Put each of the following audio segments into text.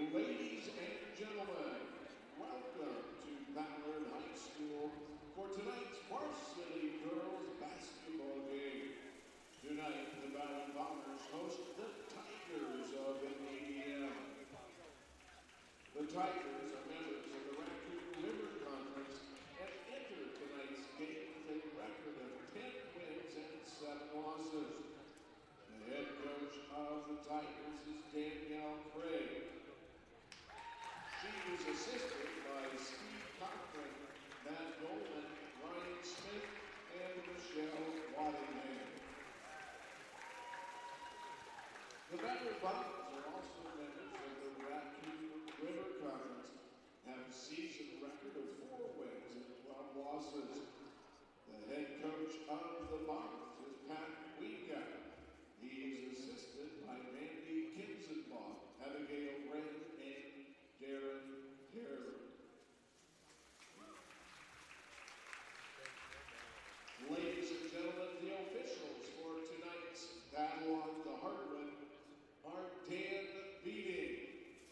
Ladies and gentlemen, welcome to Ballard High School for tonight's Varsity Girls Basketball game. Tonight, the Ballard Bombers host the Tigers of ADM. The Tigers are members of the Raccoon River Conference and enter tonight's game with a record of 10 wins and 7 losses. The head coach of the Tigers is Danielle Craig. She is assisted by Steve Cochran, Matt Goldman, Ryan Smith, and Michelle Waddingham. The Ballard Bombers are also members of the Raccoon River Conference, have a season record of 4 wins and 12 losses. The head coach of the Bombers is Pat Wiegand. He is assisted by Mandy Kinzenbaugh, Abigail Wren, and Darren Terry. Ladies and gentlemen, the officials for tonight's Battle on the Hardwood are Dan Beating,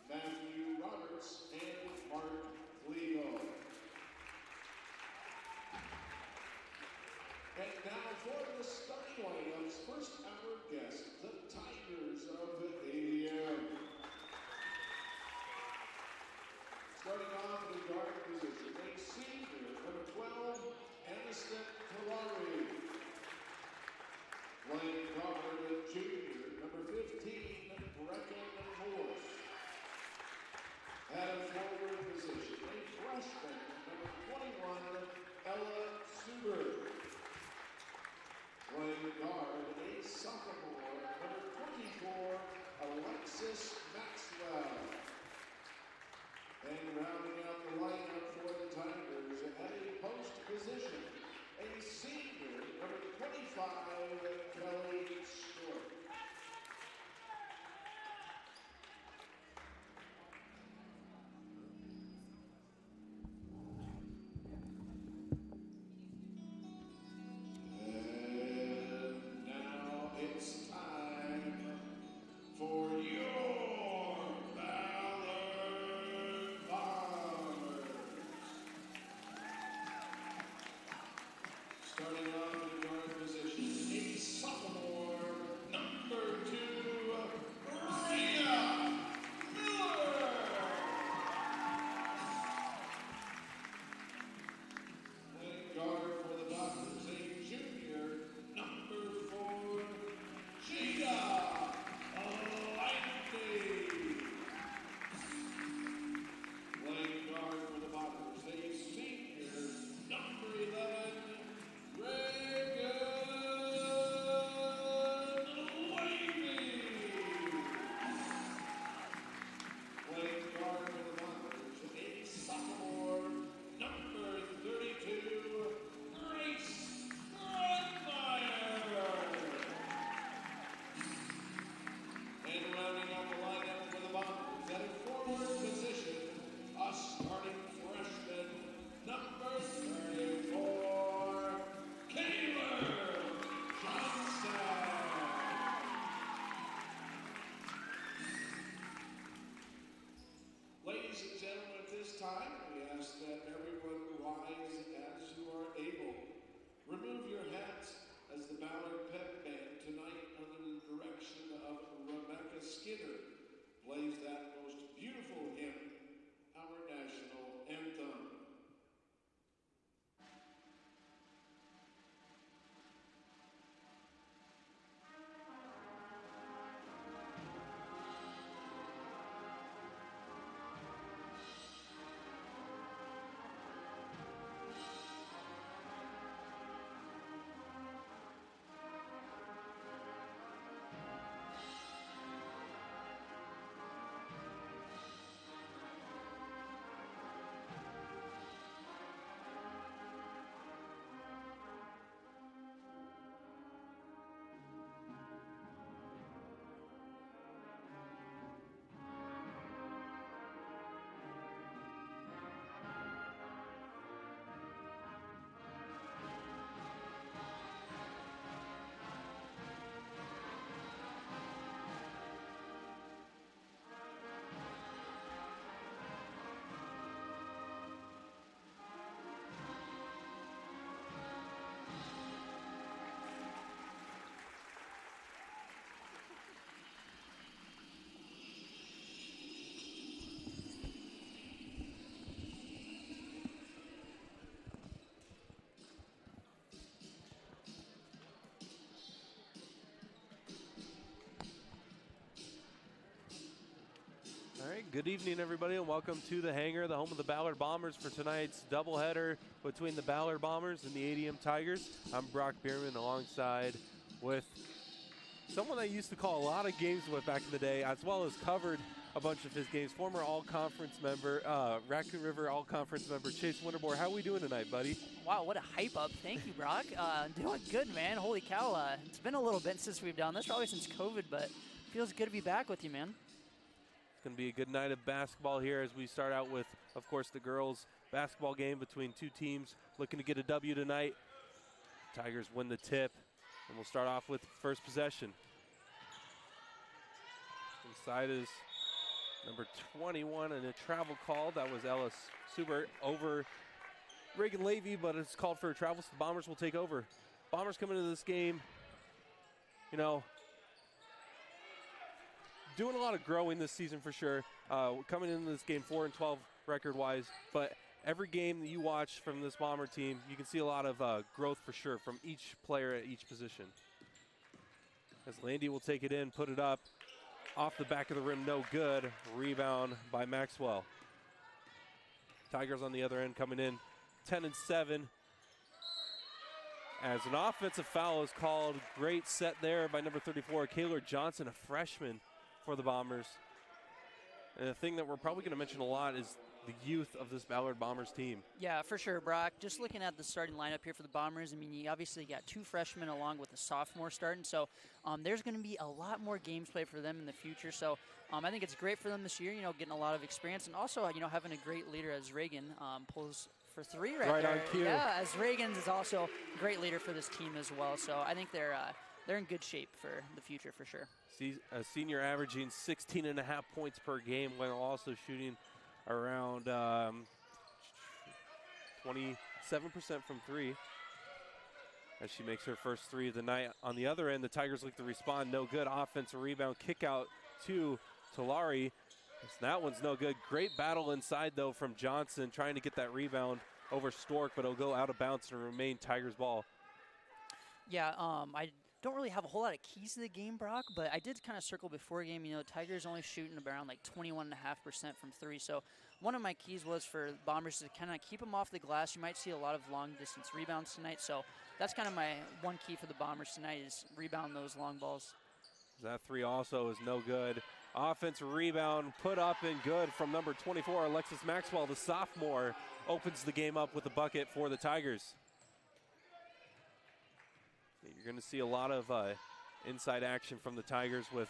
Matthew Roberts, and Mark Flegel. And now for the starting lineup's first hour guest, the Tigers of ADM. Starting off in the guard position, a senior, number 12, Aniston Kalari. Playing guard, a junior, number 15, Brecken Morse. At a forward position, a freshman, number 21, Ella Suber. Playing guard, a sophomore, number 24, Alexis Maxwell. And rounding out the lineup for the Tigers at a post position, a senior, number 25, Kelly Short. And now it's time for your Ballard Bombers. Starting off in the guard position, a sophomore, number 2, Rhea Miller. Playing guard for the Bombers, a junior, number 4, Jada Lightning. Playing guard for the Bombers, a senior, number 11, Reagan Wavy. Playing guard for the Bombers, a sophomore, number 32, Grace Grunmeyer. And rounding out the lineup for the Bombers, at a forward position, a starting freshman, number 34, Kayla Johnson. Ladies and gentlemen, at this time, we ask that everyone rise as you are able. Remove your hats as the Ballard Pep Band tonight under the direction of Rebecca Skinner plays that most beautiful hymn, our national anthem. Good evening, everybody, and welcome to the hangar, the home of the Ballard Bombers for tonight's doubleheader between the Ballard Bombers and the ADM Tigers. I'm Brock Bierman, alongside with someone I used to call a lot of games with back in the day, as well as covered a bunch of his games, former All-Conference member, Raccoon River All-Conference member, Chase Winterbohr. How are we doing tonight, buddy? Wow, what a hype up. Thank you, Brock. Doing good, man. Holy cow. It's been a little bit since we've done this, probably since COVID, but feels good to be back with you, man. It's going to be a good night of basketball here as we start out with, of course, the girls' basketball game between two teams looking to get a W tonight. Tigers win the tip, and we'll start off with first possession. Inside is number 21 and a travel call. That was Ellis Subert over Reagan Levy, but it's called for a travel, so the Bombers will take over. Bombers coming into this game, you know, doing a lot of growing this season for sure. Coming into this game 4-12 record-wise, but every game that you watch from this Bomber team, you can see a lot of growth for sure from each player at each position. As Landy will take it in, put it up. Off the back of the rim, no good. Rebound by Maxwell. Tigers on the other end coming in 10-7. As an offensive foul is called. Great set there by number 34, Kaylor Johnson, a freshman for the Bombers. And the thing that we're probably going to mention a lot is the youth of this Ballard Bombers team. Yeah, for sure, Brock. Just looking at the starting lineup here for the Bombers, I mean, you obviously got two freshmen along with a sophomore starting, so there's going to be a lot more games played for them in the future. So I think it's great for them this year, you know, getting a lot of experience, and also, you know, having a great leader as Reagan pulls for three right there. On cue. Yeah, as Reagan is also a great leader for this team as well. So I think they're in good shape for the future for sure. A senior averaging 16.5 points per game while also shooting around 27% from three as she makes her first three of the night. On the other end, the Tigers look to respond. No good. Offensive rebound, kick out to Tulare. That one's no good. Great battle inside, though, from Johnson trying to get that rebound over Stork, but it'll go out of bounds and remain Tigers ball. Yeah, I don't really have a whole lot of keys to the game, Brock, but I did kind of circle before game. You know, Tigers only shooting around like 21.5% from three. So one of my keys was for Bombers to kind of keep them off the glass. You might see a lot of long distance rebounds tonight. So that's kind of my one key for the Bombers tonight is rebound those long balls. That three also is no good. Offensive rebound put up and good from number 24, Alexis Maxwell, the sophomore, opens the game up with a bucket for the Tigers. You're going to see a lot of inside action from the Tigers with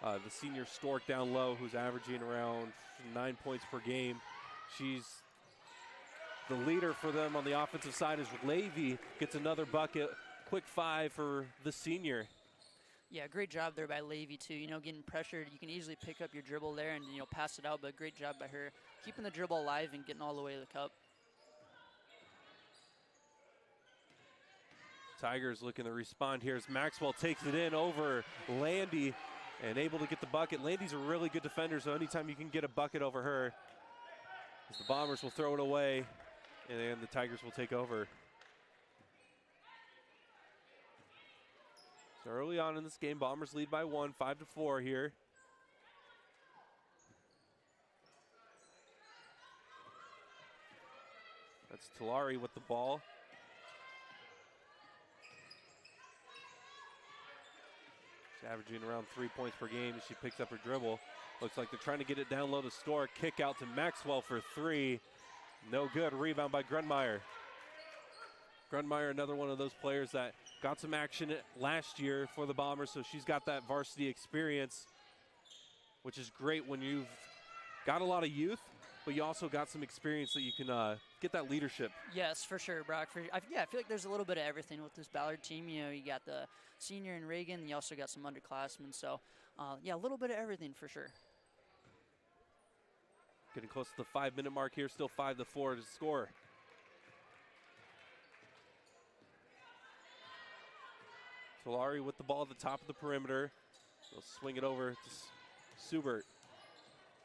the senior Stork down low, who's averaging around 9 points per game. She's the leader for them on the offensive side as Levy gets another bucket. Quick five for the senior. Yeah, great job there by Levy, too. You know, getting pressured, you can easily pick up your dribble there and, you know, pass it out, but great job by her keeping the dribble alive and getting all the way to the cup. Tigers looking to respond here as Maxwell takes it in over Landy and able to get the bucket. Landy's a really good defender, so anytime you can get a bucket over her, as the Bombers will throw it away, and then the Tigers will take over. So early on in this game, Bombers lead by one, 5-4 here. That's Tulare with the ball. She's averaging around 3 points per game as she picks up her dribble. Looks like they're trying to get it down low to Stork. Kick out to Maxwell for three. No good. Rebound by Grunmeyer. Grunmeyer, another one of those players that got some action last year for the Bombers, so she's got that varsity experience, which is great when you've got a lot of youth, but you also got some experience that you can get that leadership. Yes, for sure, Brock. I feel like there's a little bit of everything with this Ballard team. You know, you got the senior in Reagan, and you also got some underclassmen. So, yeah, a little bit of everything for sure. Getting close to the 5-minute mark here, still 5-4 to score. Tulare with the ball at the top of the perimeter. They'll swing it over to Subert.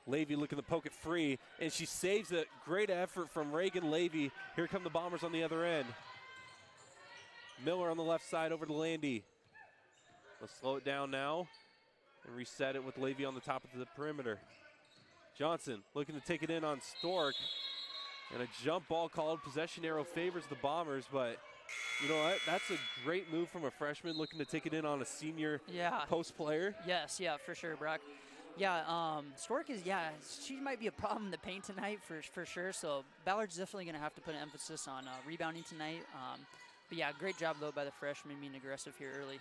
Levy looking to poke it free, and she saves it. Great effort from Reagan Levy. Here come the Bombers on the other end. Miller on the left side over to Landy. They'll slow it down now and reset it with Levy on the top of the perimeter. Johnson looking to take it in on Stork. And a jump ball called. Possession arrow favors the Bombers, but you know what? That's a great move from a freshman looking to take it in on a senior post player. Yes, yeah, for sure, Brock. Yeah, Stork is, she might be a problem in the paint tonight for sure. So Ballard's definitely going to have to put an emphasis on rebounding tonight. But yeah, great job, though, by the freshman being aggressive here early.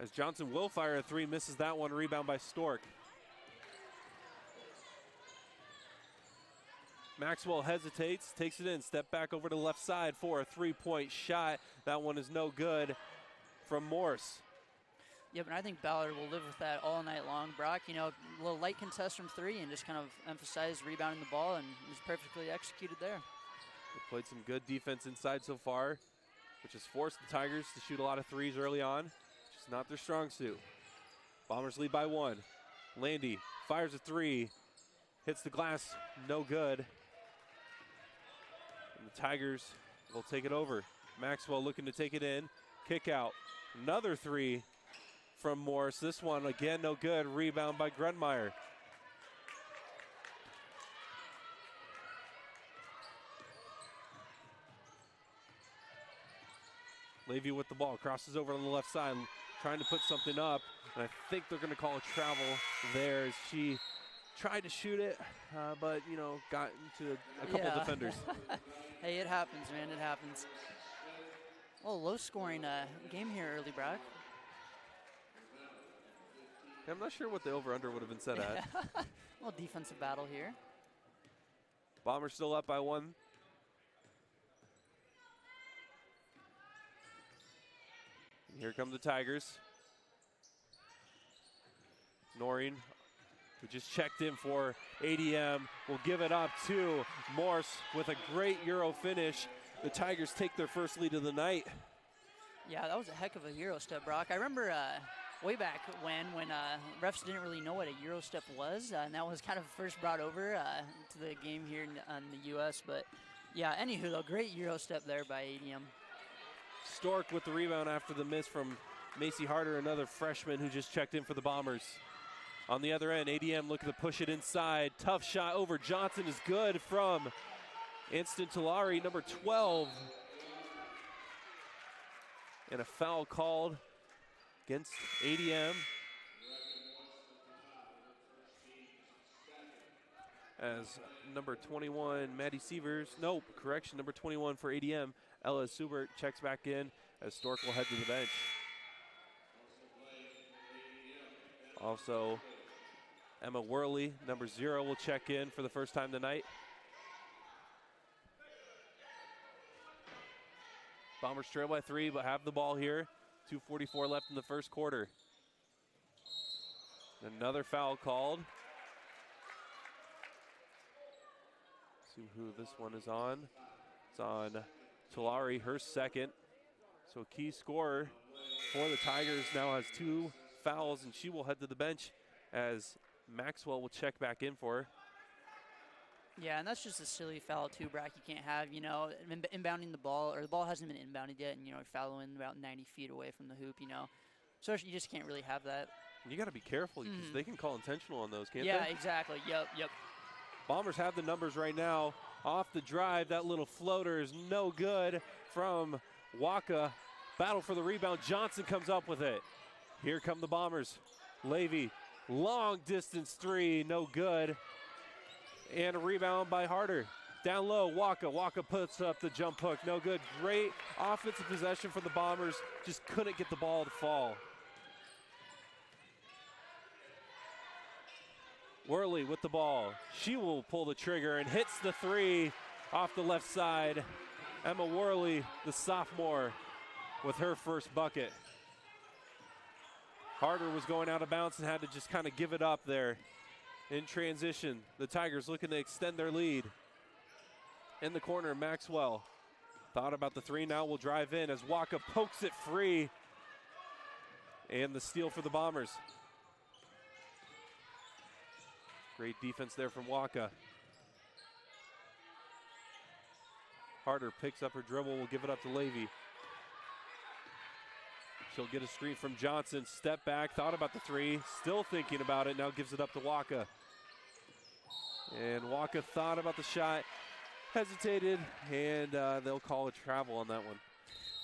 As Johnson will fire a three, misses that one. Rebound by Stork. Maxwell hesitates, takes it in, step back over to the left side for a three-point shot. That one is no good from Morse. Yep, and I think Ballard will live with that all night long. Brock, you know, a little light contest from three and just kind of emphasize rebounding the ball, and it was perfectly executed there. They played some good defense inside so far, which has forced the Tigers to shoot a lot of threes early on, which is not their strong suit. Bombers lead by one. Landy fires a three, hits the glass, no good. And the Tigers will take it over. Maxwell looking to take it in, kick out, another three from Morse. This one again no good. Rebound by Grunmeyer. Levy with the ball, crosses over on the left side, trying to put something up, and I think they're going to call a travel there as she tried to shoot it, but you know, got into a couple defenders. Hey, it happens, man. It happens. Well, low-scoring game here early, Brock. I'm not sure what the over-under would have been set at. A little defensive battle here. Bombers still up by one. Here come the Tigers. Noreen, who just checked in for ADM, will give it up to Morse with a great Euro finish. The Tigers take their first lead of the night. Yeah, that was a heck of a Euro step, Brock. I remember way back when refs didn't really know what a Euro step was, and that was kind of first brought over to the game here in the U.S. But yeah, anywho, though, great Euro step there by ADM. Stork with the rebound after the miss from Macy Harder, another freshman who just checked in for the Bombers. On the other end, ADM looking to push it inside. Tough shot over Johnson is good from Instant Tulare, number 12. And a foul called against ADM. As number 21, Maddie Sievers, nope, correction, number 21 for ADM, Ella Subert checks back in as Stork will head to the bench. Also, Emma Worley, number 0, will check in for the first time tonight. Bombers trail by 3, but have the ball here. 2:44 left in the first quarter. Another foul called. See who this one is on. It's on Tulare, her second. So key scorer for the Tigers now has 2 fouls, and she will head to the bench as Maxwell will check back in for her. Yeah, and that's just a silly foul too, Brock. You can't have, you know, inbounding the ball, or the ball hasn't been inbounded yet, and, you know, fouling about 90 feet away from the hoop, you know. So you just can't really have that. And you got to be careful because they can call intentional on those, can't they? Yeah, exactly. Yep. Bombers have the numbers right now. Off the drive, that little floater is no good from Waka. Battle for the rebound. Johnson comes up with it. Here come the Bombers. Levy, long distance three, no good. And a rebound by Harder. Down low, Waka. Waka puts up the jump hook, no good. Great offensive possession for the Bombers. Just couldn't get the ball to fall. Worley with the ball. She will pull the trigger and hits the three off the left side. Emma Worley, the sophomore, with her first bucket. Harder was going out of bounds and had to just kind of give it up there. In transition, the Tigers looking to extend their lead. In the corner, Maxwell thought about the three, now will drive in as Waka pokes it free. And the steal for the Bombers. Great defense there from Waka. Harder picks up her dribble, will give it up to Levy. She'll get a screen from Johnson, step back, thought about the three, still thinking about it, now gives it up to Waka. And Waka thought about the shot, hesitated, and they'll call a travel on that one.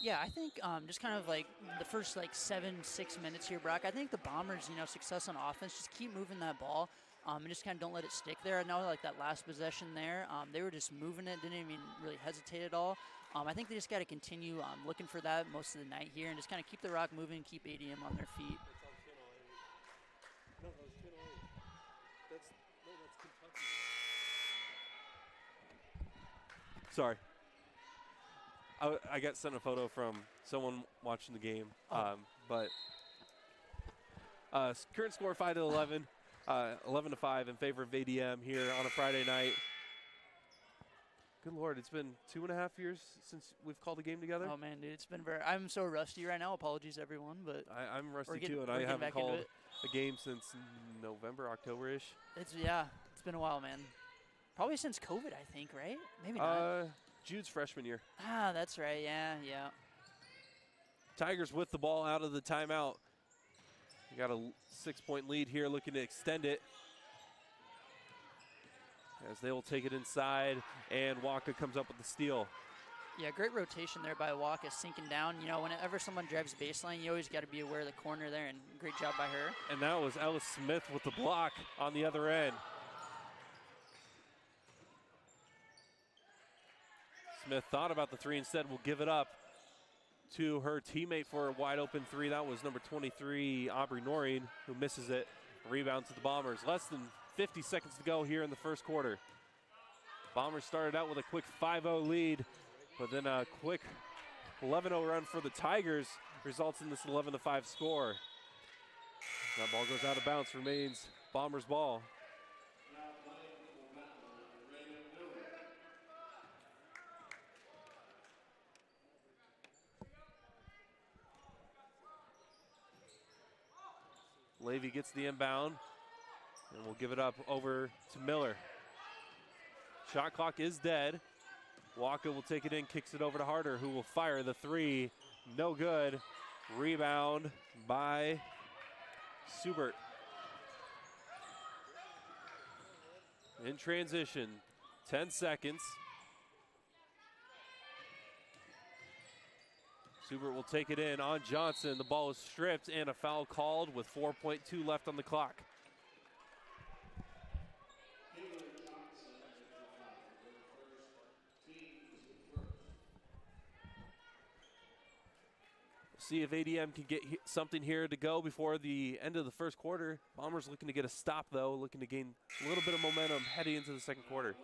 Yeah, I think just kind of like the first like 7-6 minutes here, Brock. I think the Bombers, success on offense, just keep moving that ball and just kind of don't let it stick there. I know like that last possession there, they were just moving it, didn't even really hesitate at all. I think they just got to continue looking for that most of the night here and just kind of keep the rock moving, keep ADM on their feet. No, that was 10-08. That's Kentucky. Sorry. I got sent a photo from someone watching the game, but current score 5-11, 11-5 in favor of ADM here on a Friday night. Good Lord, it's been 2.5 years since we've called a game together. Oh man, dude, it's been I'm so rusty right now. Apologies, everyone, but I'm rusty too, and I haven't called a game since November, October-ish. It's been a while, man. Probably since COVID, I think, right? Maybe not. Jude's freshman year. Ah, that's right. Yeah. Tigers with the ball out of the timeout. We got a 6-point lead here, looking to extend it. As they will take it inside, and Waka comes up with the steal. Yeah, great rotation there by Waka, sinking down. Whenever someone drives baseline, you always got to be aware of the corner there, and great job by her. And that was Ellis Smith with the block on the other end. Smith thought about the three, instead will give it up to her teammate for a wide open three. That was number 23, Aubrey Noreen, who misses it. Rebound to the Bombers. Less than 50 seconds to go here in the first quarter. Bombers started out with a quick 5-0 lead, but then a quick 11-0 run for the Tigers results in this 11-5 score. That ball goes out of bounds, remains Bombers ball. Levy gets the inbound, and we'll give it up over to Miller. Shot clock is dead. Waka will take it in, kicks it over to Harder, who will fire the three. No good. Rebound by Subert. In transition, 10 seconds. Subert will take it in on Johnson. The ball is stripped and a foul called with 4.2 left on the clock. See if ADM can get something here to go before the end of the first quarter. Bombers looking to get a stop, though, looking to gain a little bit of momentum heading into the second quarter.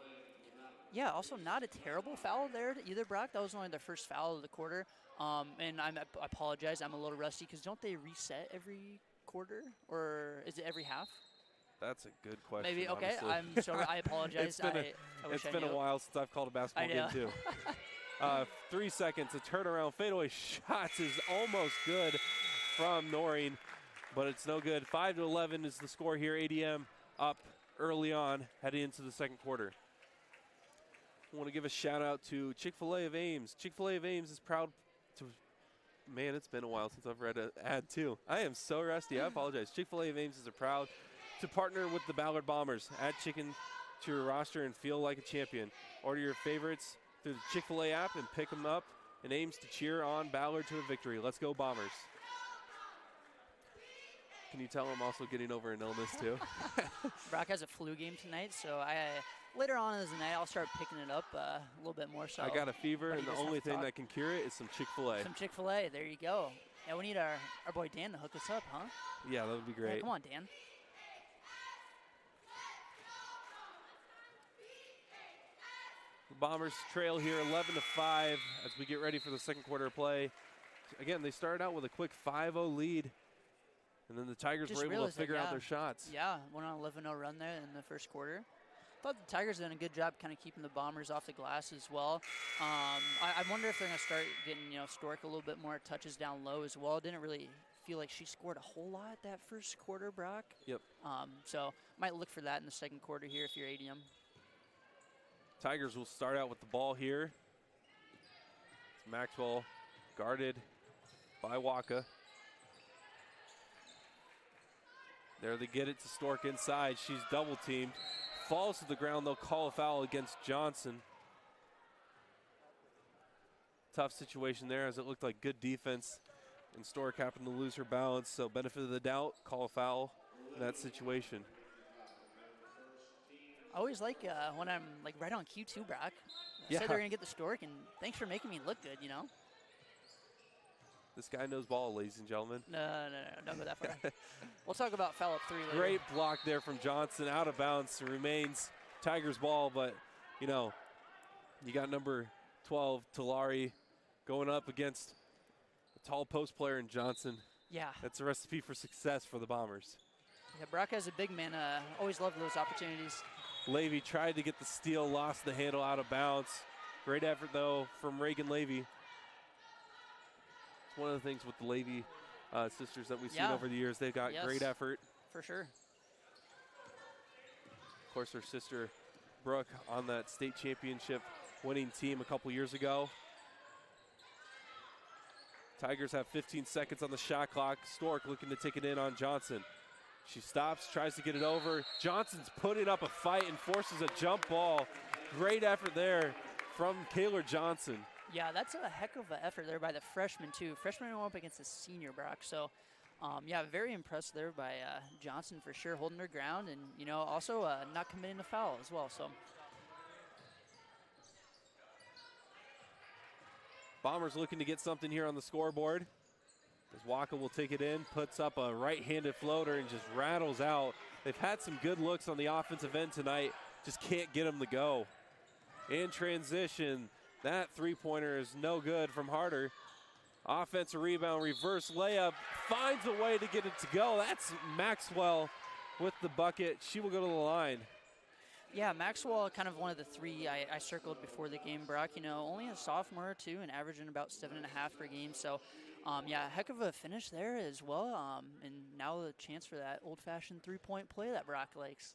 Yeah, also not a terrible foul there either, Brock. That was only their first foul of the quarter. And I apologize, I'm a little rusty, because don't they reset every quarter, or is it every half? That's a good question. Maybe, okay, honestly. I'm sorry, I apologize. It's been a while since I've called a basketball game, too. 3 seconds, a turnaround fadeaway shot is almost good from Noreen, but it's no good. 5-11 is the score here. ADM up early on, heading into the second quarter. I want to give a shout out to Chick-fil-A of Ames. Chick-fil-A of Ames is proud to, man, it's been a while since I've read an ad too. I am so rusty, I apologize. Chick-fil-A of Ames is proud to partner with the Ballard Bombers. Add chicken to your roster and feel like a champion. Order your favorites through the Chick-fil-A app and pick them up in Ames to cheer on Ballard to a victory. Let's go Bombers. Can you tell I'm also getting over an illness too? Brock has a flu game tonight, so later on in the night I'll start picking it up a little bit more. So I got a fever, and the only thing that can cure it is some Chick-fil-A. Some Chick-fil-A, there you go. Yeah, we need our boy Dan to hook us up, huh? Yeah, that would be great. Yeah, come on, Dan. The Bombers trail here 11-5 as we get ready for the second quarter of play. Again, they started out with a quick 5-0 lead, and then the Tigers were able to figure out their shots. Yeah, went on an 11-0 run there in the first quarter. Thought the Tigers did a good job kind of keeping the Bombers off the glass as well. I wonder if they're going to start getting, Stork a little bit more touches down low as well. Didn't really feel like she scored a whole lot that first quarter, Brock. Yep. So might look for that in the second quarter here if you're ADM. Tigers will start out with the ball here. It's Maxwell guarded by Waka. There they get it to Stork inside. She's double teamed. falls to the ground. They'll call a foul against Johnson. Tough situation there, as it looked like good defense, and Stork happened to lose her balance. So benefit of the doubt, call a foul in that situation. I always like when I'm like right on cue too, Brock. I Yeah. said they're gonna get the Stork, and thanks for making me look good. You know. This guy knows ball, ladies and gentlemen. No, don't go that far. We'll talk about foul up 3 later. Great block there from Johnson, out of bounds. It remains Tigers ball, but you know, you got number 12, Tulare, going up against a tall post player in Johnson. Yeah. That's a recipe for success for the Bombers. Yeah, Brock as a big man, always loved those opportunities. Levy tried to get the steal, lost the handle, out of bounds. Great effort, though, from Reagan Levy. It's one of the things with the Levy sisters that we've seen over the years. They've got great effort. For sure. Of course, her sister, Brooke, on that state championship winning team a couple years ago. Tigers have 15 seconds on the shot clock. Stork looking to take it in on Johnson. She stops, tries to get it over. Johnson's putting up a fight and forces a jump ball. Great effort there from Kaylor Johnson. Yeah, that's a heck of an effort there by the freshman, too. Freshman went up against a senior, Brock. So, yeah, very impressed there by Johnson for sure, holding her ground and, you know, also not committing a foul as well. So, Bombers looking to get something here on the scoreboard. As Waka will take it in, puts up a right-handed floater and just rattles out. They've had some good looks on the offensive end tonight, just can't get them to go. In transition, that three-pointer is no good from Harder. Offensive rebound, reverse layup, finds a way to get it to go. That's Maxwell with the bucket. She will go to the line. yeah, Maxwell, kind of one of the three I circled before the game, Brock. You know, only a sophomore, too, and averaging about 7.5 per game. So, yeah, heck of a finish there as well. And now the chance for that old-fashioned three-point play that Brock likes.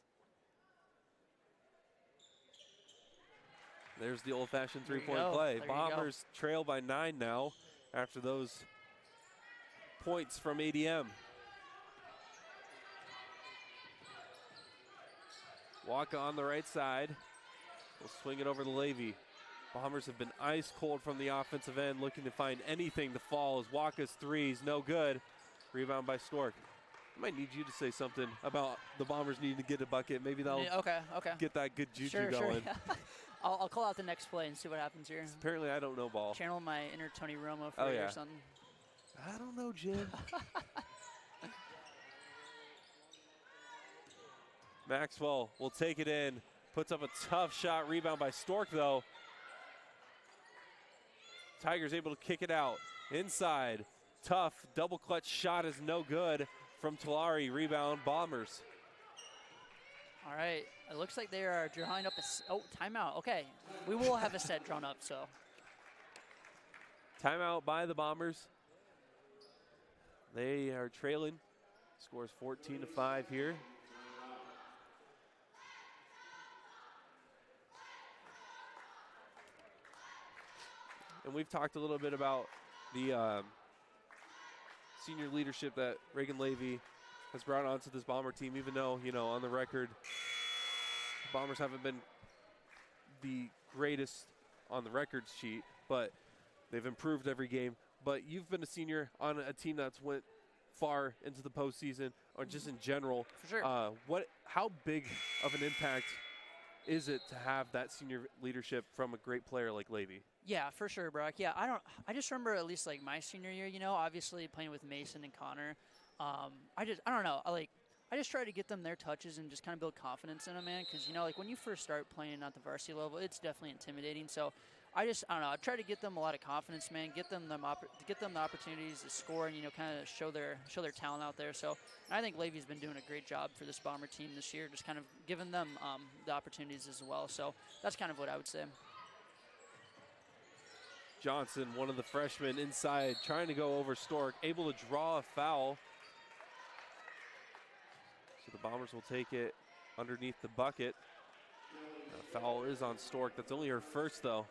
There's the old-fashioned three-point play. Bombers trail by 9 now after those points from ADM. Waka on the right side. We'll swing it over to Levy. Bombers have been ice cold from the offensive end, looking to find anything to fall as Waka's threes no good. Rebound by Stork. I might need you to say something about the Bombers needing to get a bucket. Maybe that'll get that good juju going. Sure. I'll call out the next play and see what happens here. Apparently I don't know ball. Channel my inner Tony Romo for you or something. I don't know, Jim. Maxwell will take it in. Puts up a tough shot. Rebound by Stork, though. Tigers able to kick it out. Inside. Tough. Double clutch shot is no good from Tulare. Rebound Bombers. All right. It looks like they are drawing up a timeout. Okay. We will have a set drawn up, so. Timeout by the Bombers. They are trailing. Scores 14-5 here. And we've talked a little bit about the senior leadership that Reagan Levy has brought onto this Bomber team, even though, you know, on the record, the Bombers haven't been the greatest on the records sheet, but they've improved every game. But you've been a senior on a team that's went far into the postseason, or just in general. For sure. How big of an impact is it to have that senior leadership from a great player like Levy? Yeah, for sure, Brock. Yeah, I just remember at least like my senior year, you know, obviously playing with Mason and Connor. I don't know. I just try to get them their touches and just kind of build confidence in them, man. Because, you know, like when you first start playing at the varsity level, it's definitely intimidating. So I don't know. I try to get them a lot of confidence, man. Get them the opportunities to score and, you know, kind of show their talent out there. So I think Levy's been doing a great job for this Bomber team this year, just kind of giving them the opportunities as well. So that's kind of what I would say. Johnson, one of the freshmen inside, trying to go over Stork, able to draw a foul. So the Bombers will take it underneath the bucket. The foul is on Stork. That's only her first, though.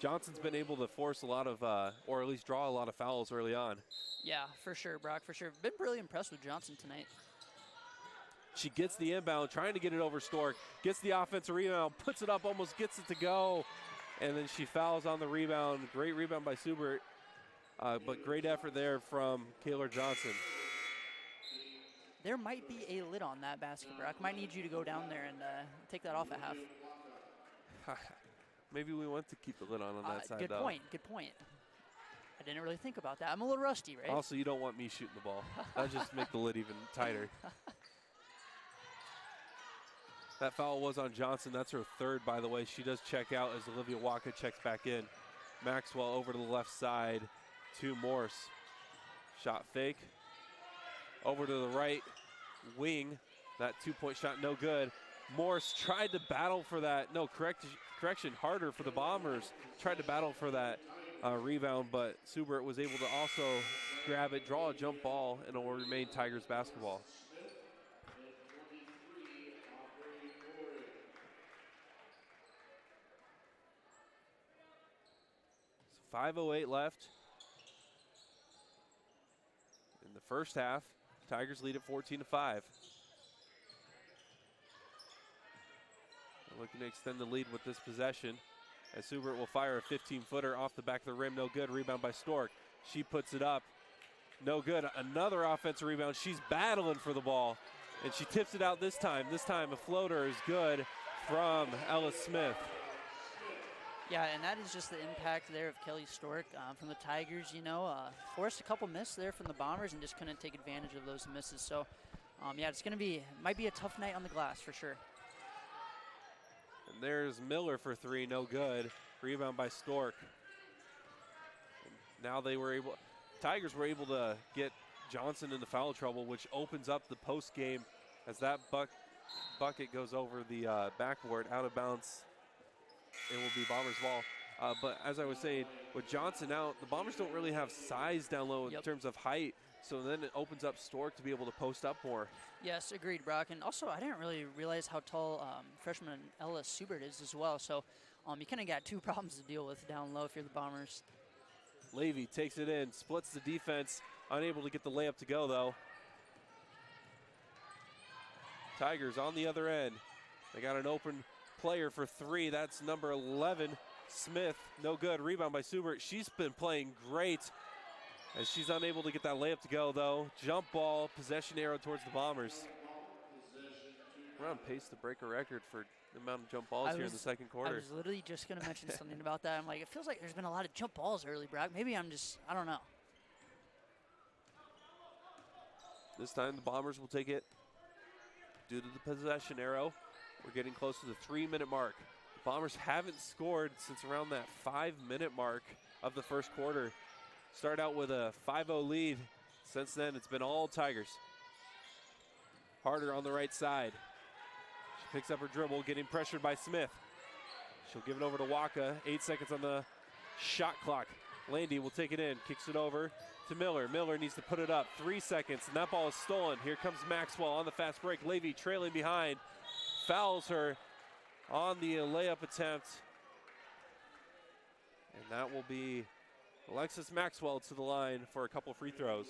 Johnson's been able to force a lot of, or at least draw a lot of fouls early on. Yeah, for sure, Brock, for sure. Been really impressed with Johnson tonight. She gets the inbound, trying to get it over Stork, gets the offensive rebound, puts it up, almost gets it to go, and then she fouls on the rebound. Great rebound by Subert, but great effort there from Kaylor Johnson. There might be a lid on that basket, Brock. Might need you to go down there and take that off at half. Maybe we want to keep the lid on that side, though. Good point. I didn't really think about that. I'm a little rusty, right? Also, you don't want me shooting the ball. That'll just make the lid even tighter. That foul was on Johnson. That's her third, by the way. She does check out as Olivia Waka checks back in. Maxwell over to the left side to Morse. Shot fake. Over to the right wing. That two-point shot, no good. Morse tried to battle for that. No, correction, harder for the Bombers. Tried to battle for that rebound, but Subert was able to also grab it, draw a jump ball, and it will remain Tigers basketball. 5:08 left in the first half. Tigers lead at 14-5. Looking to extend the lead with this possession, as Subert will fire a 15-footer off the back of the rim. No good. Rebound by Stork. She puts it up. No good. Another offensive rebound. She's battling for the ball, and she tips it out this time. This time a floater is good from Ellis Smith. Yeah, and that is just the impact there of Kelly Stork from the Tigers. You know, forced a couple misses there from the Bombers and just couldn't take advantage of those misses. So, yeah, it's going to might be a tough night on the glass for sure. And there's Miller for three, no good. Rebound by Stork. And now Tigers were able to get Johnson into foul trouble, which opens up the post game as that bucket goes over the backboard, out of bounds. It will be Bombers ball. But as I was saying, with Johnson out, the Bombers don't really have size down low in terms of height. So then it opens up Stork to be able to post up more. Yes, agreed, Brock. And also, I didn't really realize how tall freshman Ellis Subert is as well. So you kind of got two problems to deal with down low if you're the Bombers. Levy takes it in, splits the defense, unable to get the layup to go, though. Tigers on the other end. They got an open player for three. That's number 11, Smith. No good. Rebound by Subert. She's been playing great, as she's unable to get that layup to go, though. Jump ball, possession arrow towards the Bombers. We're on pace to break a record for the amount of jump balls here in the second quarter. I was literally just going to mention something about that. I'm like, it feels like there's been a lot of jump balls early, Brock. Maybe I don't know. This time the Bombers will take it due to the possession arrow. We're getting close to the 3-minute mark. The Bombers haven't scored since around that 5-minute mark of the first quarter. Start out with a 5-0 lead. Since then, it's been all Tigers. Harder on the right side. She picks up her dribble, getting pressured by Smith. She'll give it over to Waka. 8 seconds on the shot clock. Landy will take it in, kicks it over to Miller. Miller needs to put it up. 3 seconds, and that ball is stolen. Here comes Maxwell on the fast break. Levy trailing behind. Fouls her on the layup attempt. And that will be Alexis Maxwell to the line for a couple free throws.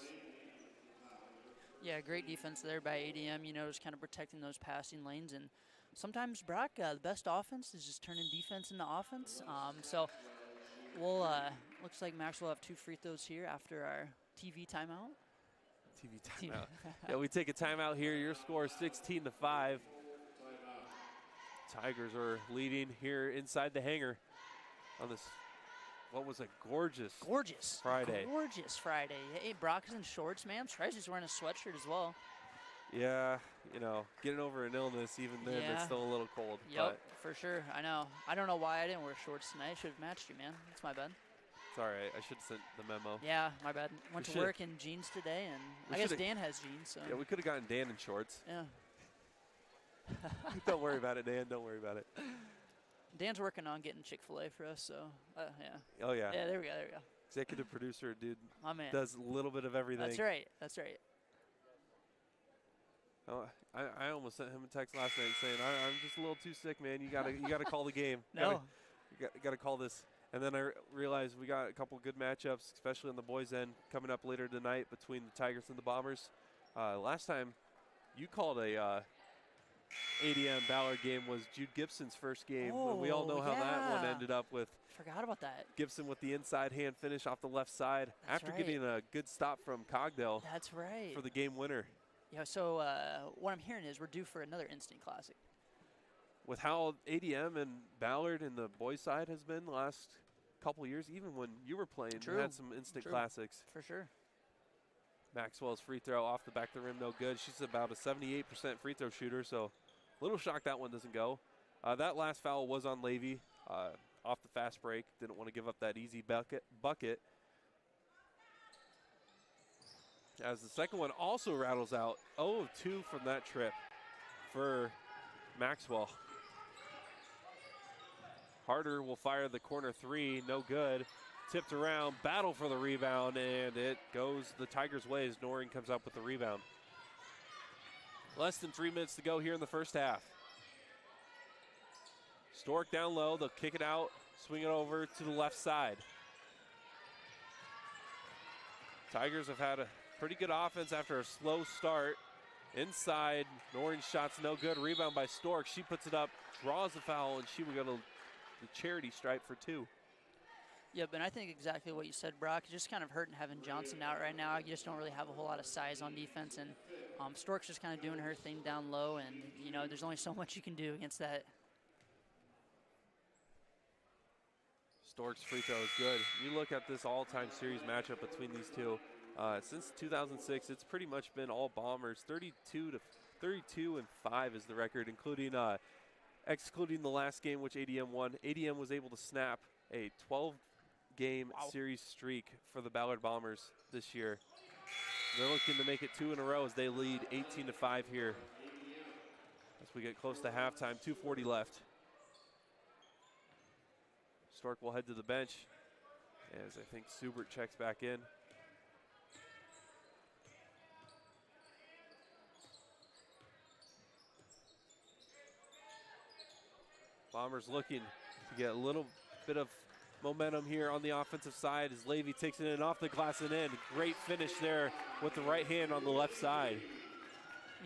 Yeah, great defense there by ADM, you know, just kind of protecting those passing lanes. And sometimes, Brock, the best offense is just turning defense into offense. So we'll, looks like Maxwell will have 2 free throws here after our TV timeout. TV timeout. Yeah, we take a timeout here. Your score is 16-5. Tigers are leading here inside the hangar on this, what was a gorgeous Friday. Gorgeous Friday. Hey, Brock is in shorts, man. I'm surprised he's wearing a sweatshirt as well. Yeah, you know, getting over an illness, even then, it's still a little cold. Yep, for sure. I know. I don't know why I didn't wear shorts tonight. I should have matched you, man. That's my bad. It's all right. I should have sent the memo. Yeah, my bad. Went to work in jeans today, and I guess Dan has jeans. So. Yeah, we could have gotten Dan in shorts. Yeah. Don't worry about it, Dan. Don't worry about it. Dan's working on getting Chick-fil-A for us, so yeah. Oh, yeah. Yeah, there we go. Executive producer, dude. My man. Does a little bit of everything. That's right. Oh, I almost sent him a text last night saying, I'm just a little too sick, man. You gotta call the game. No. You gotta call this. And then I realized we got a couple good matchups, especially on the boys' end, coming up later tonight between the Tigers and the Bombers. Last time, you called a ADM Ballard game was Jude Gibson's first game. And we all know Oh, how that one yeah. ended up with Forgot about that. Gibson with the inside hand finish off the left side That's after right. getting a good stop from Cogdell That's right. for the game winner. Yeah, so what I'm hearing is we're due for another instant classic. With how ADM and Ballard and the boys side has been the last couple years, even when you were playing, True. we had some instant True. classics. For sure. Maxwell's free throw off the back of the rim, no good. She's about a 78% free throw shooter, so a little shocked that one doesn't go. That last foul was on Levy off the fast break. Didn't want to give up that easy bucket. As the second one also rattles out. 0 of 2 from that trip for Maxwell. Harder will fire the corner three, no good. Tipped around, battle for the rebound, and it goes the Tigers' way as Noreen comes up with the rebound. Less than 3 minutes to go here in the first half. Stork down low, they'll kick it out, swing it over to the left side. Tigers have had a pretty good offense after a slow start. Inside, Noreen's shot's no good. Rebound by Stork. She puts it up, draws the foul, and she will go to the charity stripe for 2. Yep, and I think exactly what you said, Brock. It's just kind of hurting having Johnson out right now. You just don't really have a whole lot of size on defense, and Stork's just kind of doing her thing down low, and, you know, there's only so much you can do against that. Stork's free throw is good. You look at this all-time series matchup between these two. Since 2006, it's pretty much been all Bombers. 32 and 5 is the record, including excluding the last game, which ADM won. ADM was able to snap a 12-game series streak for the Ballard Bombers this year. They're looking to make it 2 in a row as they lead 18-5 here. As we get close to halftime, 2:40 left. Stork will head to the bench as I think Subert checks back in. Bombers looking to get a little bit of momentum here on the offensive side as Levy takes it in off the glass and in. Great finish there with the right hand on the left side.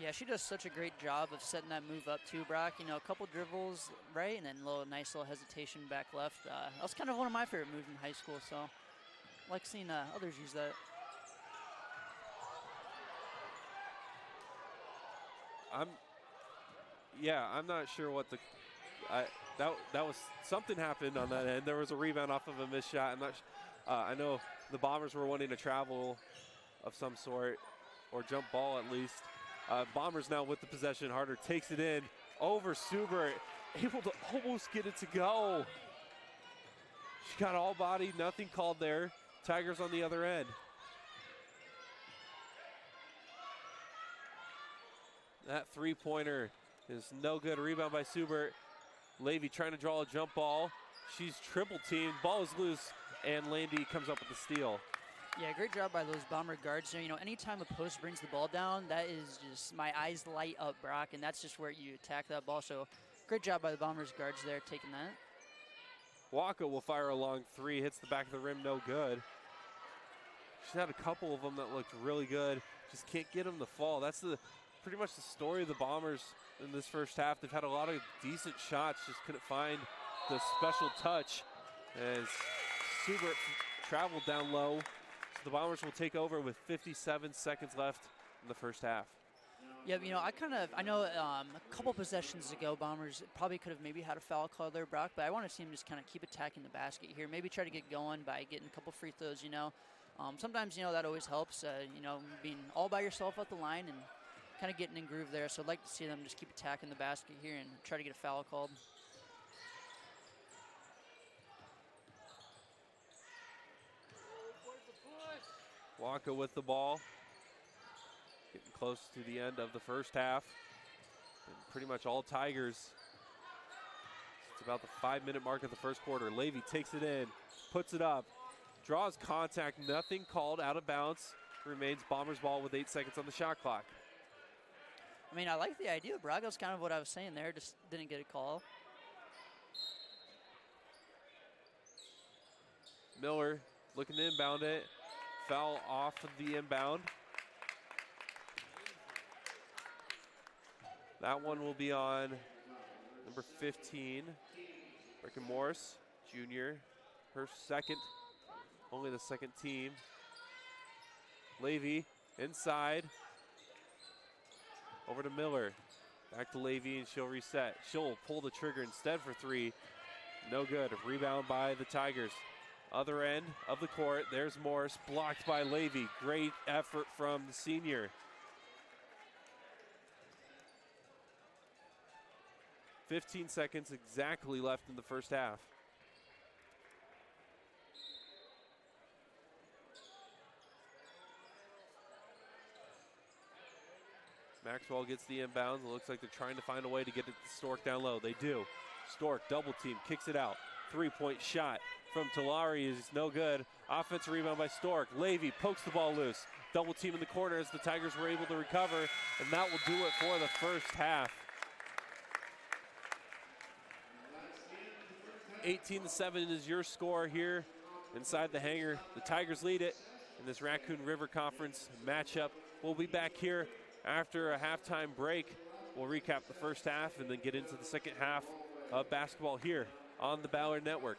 Yeah, she does such a great job of setting that move up too, Brock. You know, a couple dribbles, right, and then a nice little hesitation back left. That was kind of one of my favorite moves in high school, so I like seeing others use that. I'm not sure what that was something happened on that end. There was a rebound off of a missed shot. I know the Bombers were wanting a travel of some sort or jump ball at least. Bombers now with the possession. Harder takes it in over Subert, able to almost get it to go. She got all body, nothing called there. Tigers on the other end. That three-pointer is no good. Rebound by Subert. Levy trying to draw a jump ball. She's triple teamed. Ball is loose, and Landy comes up with the steal. Yeah, great job by those Bomber guards. You know, anytime a post brings the ball down, that is just, my eyes light up, Brock, and that's just where you attack that ball. So great job by the Bombers guards there taking that. Waka will fire a long three, hits the back of the rim, no good. She's had a couple of them that looked really good. Just can't get them to fall. That's pretty much the story of the Bombers in this first half. They've had a lot of decent shots, just couldn't find the special touch as Subert traveled down low. So the Bombers will take over with 57 seconds left in the first half. Yeah, you know, I know a couple possessions ago, Bombers probably could have maybe had a foul call there, Brock, but I want to see them just kind of keep attacking the basket here. Maybe try to get going by getting a couple free throws, you know. Sometimes, you know, that always helps, you know, being all by yourself at the line and kind of getting in groove there. So I'd like to see them just keep attacking the basket here and try to get a foul called. Waka with the ball. Getting close to the end of the first half. And pretty much all Tigers. It's about the 5-minute mark of the first quarter. Levy takes it in, puts it up, draws contact, nothing called, out of bounds. Remains Bombers ball with 8 seconds on the shot clock. I mean, I like the idea, Brock. That's kind of what I was saying there. Just didn't get a call. Miller looking to inbound it. Foul off of the inbound. That one will be on number 15, Ricken Morris, junior. Her second, only the second team. Levy inside. Over to Miller. Back to Levy, and she'll reset. She'll pull the trigger instead for three. No good. A rebound by the Tigers. Other end of the court. There's Morris, blocked by Levy. Great effort from the senior. 15 seconds exactly left in the first half. Maxwell gets the inbounds. It looks like they're trying to find a way to get it to Stork down low. They do. Stork double team, kicks it out. Three-point shot from Talari is no good. Offensive rebound by Stork. Levy pokes the ball loose. Double team in the corner as the Tigers were able to recover, and that will do it for the first half. 18-7 is your score here inside the hangar. The Tigers lead it in this Raccoon River Conference matchup. We'll be back here after a halftime break. We'll recap the first half and then get into the second half of basketball here on the Ballard Network.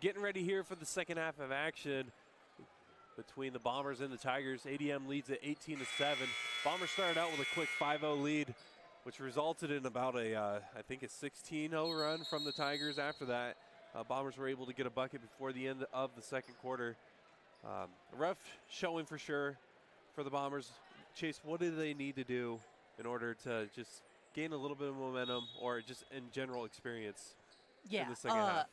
Getting ready here for the second half of action between the Bombers and the Tigers. ADM leads at 18-7. Bombers started out with a quick 5-0 lead, which resulted in about I think a 16-0 run from the Tigers after that. Bombers were able to get a bucket before the end of the second quarter. A rough showing for sure for the Bombers. Chase, what do they need to do in order to just gain a little bit of momentum or just in general experience in the second half?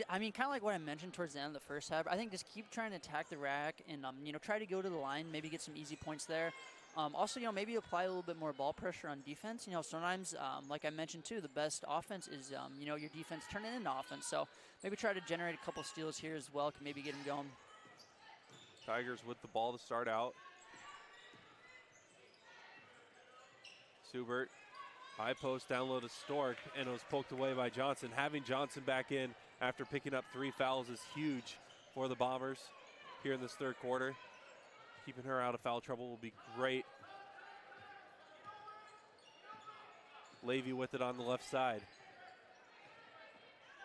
I mean, kind of like what I mentioned towards the end of the first half. I think just keep trying to attack the rack and, try to go to the line, maybe get some easy points there. Also, maybe apply a little bit more ball pressure on defense. Sometimes, like I mentioned too, the best offense is, your defense turning into offense. So maybe try to generate a couple steals here as well, can maybe get them going. Tigers with the ball to start out. Subert, high post, down low to Stork, and it was poked away by Johnson. Having Johnson back in after picking up 3 fouls is huge for the Bombers here in this third quarter. Keeping her out of foul trouble will be great. Levy with it on the left side.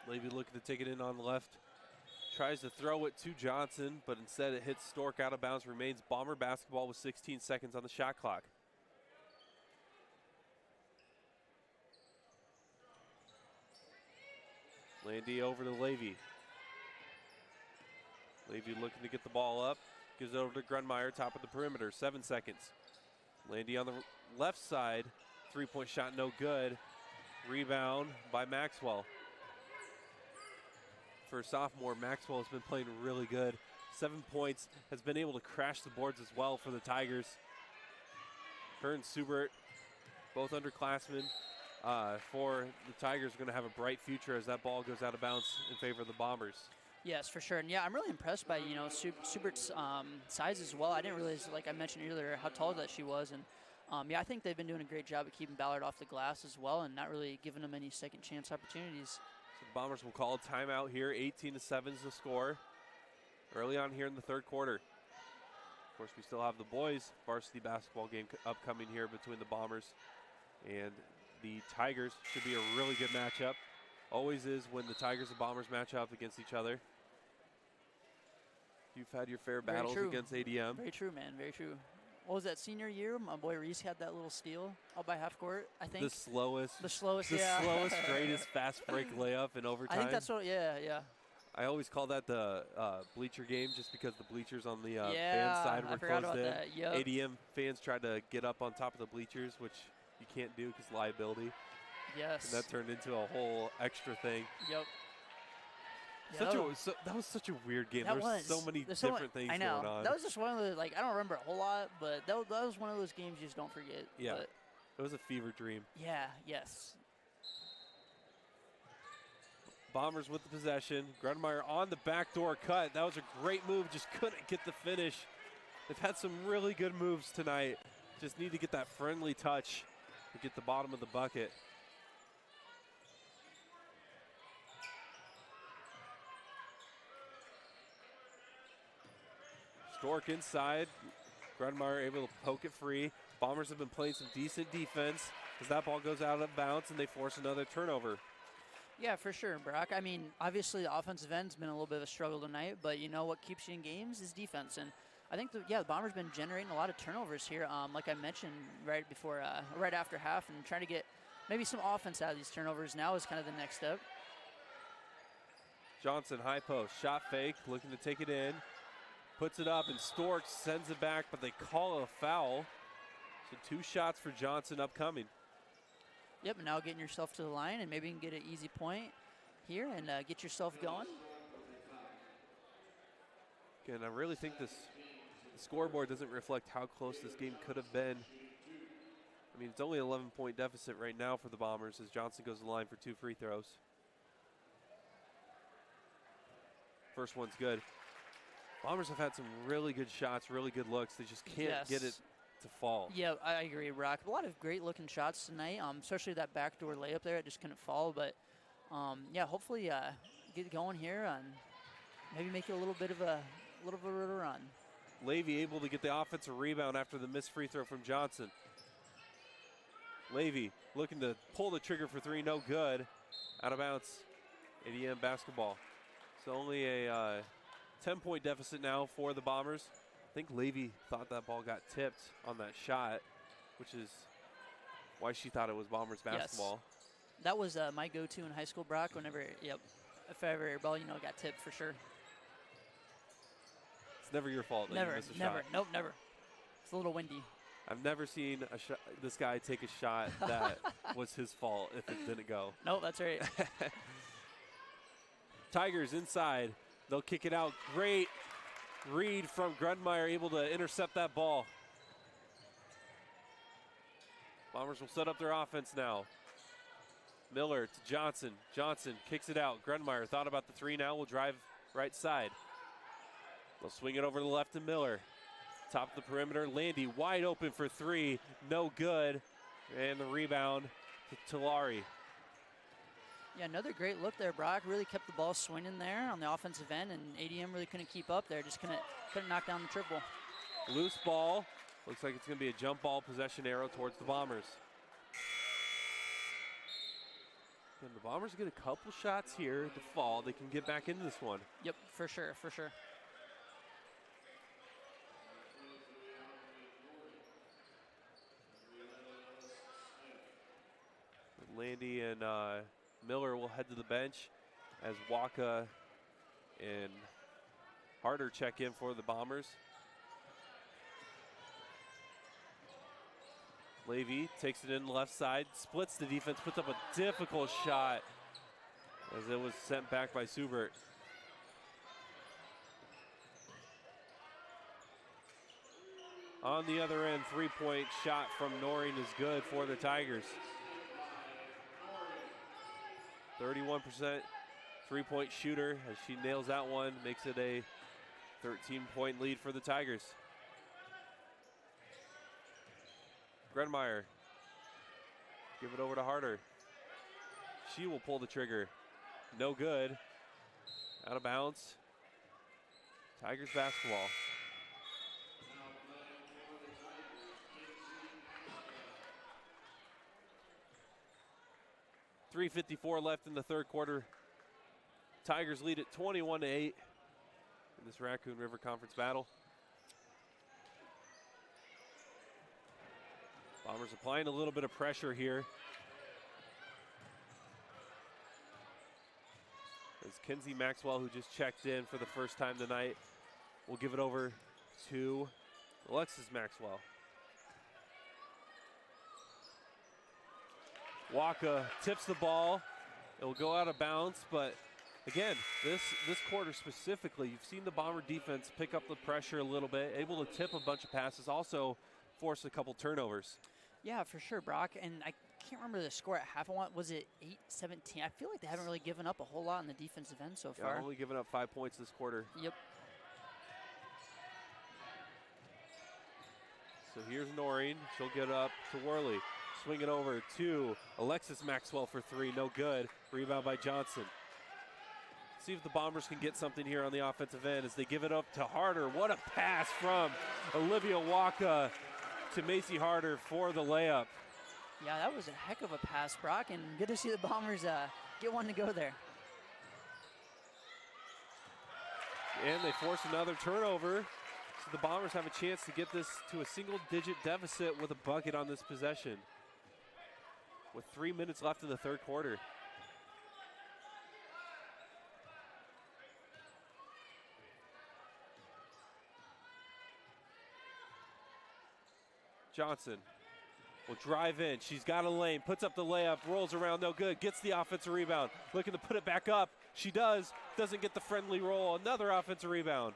Levy looking to take it in on the left. Tries to throw it to Johnson, but instead it hits Stork out of bounds. Remains Bomber basketball with 16 seconds on the shot clock. Landy over to Levy. Levy looking to get the ball up. Gives it over to Grunmeyer, top of the perimeter. 7 seconds. Landy on the left side. 3-point shot, no good. Rebound by Maxwell. For a sophomore, Maxwell has been playing really good. 7 points, has been able to crash the boards as well for the Tigers. Her and Subert, both underclassmen. For the Tigers, are going to have a bright future as that ball goes out of bounds in favor of the Bombers. Yes, for sure. And yeah, I'm really impressed by, Subert's size as well. I didn't realize, like I mentioned earlier, how tall that she was. And I think they've been doing a great job of keeping Ballard off the glass as well and not really giving them any second chance opportunities. So the Bombers will call a timeout here. 18-7 is the score early on here in the third quarter. Of course, we still have the boys varsity basketball game upcoming here between the Bombers and the Tigers. Should be a really good matchup. Always is when the Tigers and Bombers match up against each other. You've had your fair battles against ADM. Very true, man. Very true. What was that senior year? My boy Reese had that little steal out by half court, I think. The slowest, greatest fast break layup in overtime. I think that's what, yeah. I always call that the bleacher game just because the bleachers on the fan side were closed in. Yep. ADM fans tried to get up on top of the bleachers, which you can't do because liability. Yes. And that turned into a whole extra thing. Yep. That was such a weird game. There were so many different things going on. That was just one of the, I don't remember a whole lot, but that was one of those games you just don't forget. Yeah. But it was a fever dream. Yeah, yes. Bombers with the possession. Grunmeyer on the backdoor cut. That was a great move. Just couldn't get the finish. They've had some really good moves tonight. Just need to get that friendly touch to get the bottom of the bucket. Stork inside. Grunmeyer able to poke it free. Bombers have been playing some decent defense as that ball goes out of bounds and they force another turnover. Yeah, for sure, Brock. I mean, obviously the offensive end's been a little bit of a struggle tonight, but what keeps you in games is defense. And I think, the Bombers been generating a lot of turnovers here, like I mentioned right after half, and trying to get maybe some offense out of these turnovers now is kind of the next step. Johnson, high post, shot fake, looking to take it in. Puts it up, and Stork sends it back, but they call it a foul. So 2 shots for Johnson upcoming. Yep, and now getting yourself to the line, and maybe you can get an easy point here and get yourself going. Again, I really think the scoreboard doesn't reflect how close this game could have been. I mean, it's only an 11-point deficit right now for the Bombers as Johnson goes to the line for 2 free throws. First one's good. Bombers have had some really good shots, really good looks. They just can't get it to fall. Yeah, I agree, Brock. A lot of great-looking shots tonight, especially that backdoor layup there. It just couldn't fall. But, hopefully get going here and maybe make it a little bit of a run. Levy able to get the offensive rebound after the missed free throw from Johnson. Levy looking to pull the trigger for 3, no good. Out of bounds. ADM basketball. It's only a 10-point deficit now for the Bombers. I think Levy thought that ball got tipped on that shot, which is why she thought it was Bombers basketball. Yes. That was my go-to in high school, Brock, whenever, if ever your ball, got tipped for sure. It's never your fault that you miss a shot. Nope, never. It's a little windy. I've never seen this guy take a shot that was his fault if it didn't go. Nope, that's right. Tigers inside. They'll kick it out. Great read from Grunmeyer, able to intercept that ball. Bombers will set up their offense now. Miller to Johnson. Johnson kicks it out. Grunmeyer thought about the three now. Will drive right side. They'll swing it over to the left to Miller. Top of the perimeter. Landy wide open for three. No good. And the rebound to Tulare. Yeah, another great look there, Brock. Really kept the ball swinging there on the offensive end, and ADM really couldn't keep up there. Just couldn't knock down the triple. Loose ball. Looks like it's going to be a jump ball possession arrow towards the Bombers. And the Bombers get a couple shots here to fall. They can get back into this one. Yep, for sure, for sure. Landy and Miller will head to the bench as Waka and Harder check in for the Bombers. Levy takes it in the left side, splits the defense, puts up a difficult shot as it was sent back by Subert. On the other end, three-point shot from Noreen is good for the Tigers. 31% three-point shooter as she nails that one, makes it a 13-point lead for the Tigers. Grunmeyer, give it over to Harder. She will pull the trigger. No good. Out of bounds. Tigers basketball. .354 left in the third quarter. Tigers lead at 21-8 in this Raccoon River Conference battle. Bombers applying a little bit of pressure here. As Kenzie Maxwell, who just checked in for the first time tonight, will give it over to Alexis Maxwell. Waka tips the ball. It will go out of bounds, but again, this quarter specifically, you've seen the Bomber defense pick up the pressure a little bit, able to tip a bunch of passes, also force a couple turnovers. Yeah, for sure, Brock. And I can't remember the score at half. Was it 8-17? I feel like they haven't really given up a whole lot on the defensive end so far. Only given up 5 points this quarter. Yep. So here's Noreen. She'll get up to Worley. Swing it over to Alexis Maxwell for three. No good. Rebound by Johnson. See if the Bombers can get something here on the offensive end as they give it up to Harder. What a pass from Olivia Waka to Macy Harder for the layup. Yeah, that was a heck of a pass, Brock, and good to see the Bombers get one to go there. And they force another turnover. So the Bombers have a chance to get this to a single-digit deficit with a bucket on this possession. With 3 minutes left in the third quarter. Johnson will drive in. She's got a lane, puts up the layup, rolls around, no good, gets the offensive rebound. Looking to put it back up. She does, doesn't get the friendly roll. Another offensive rebound.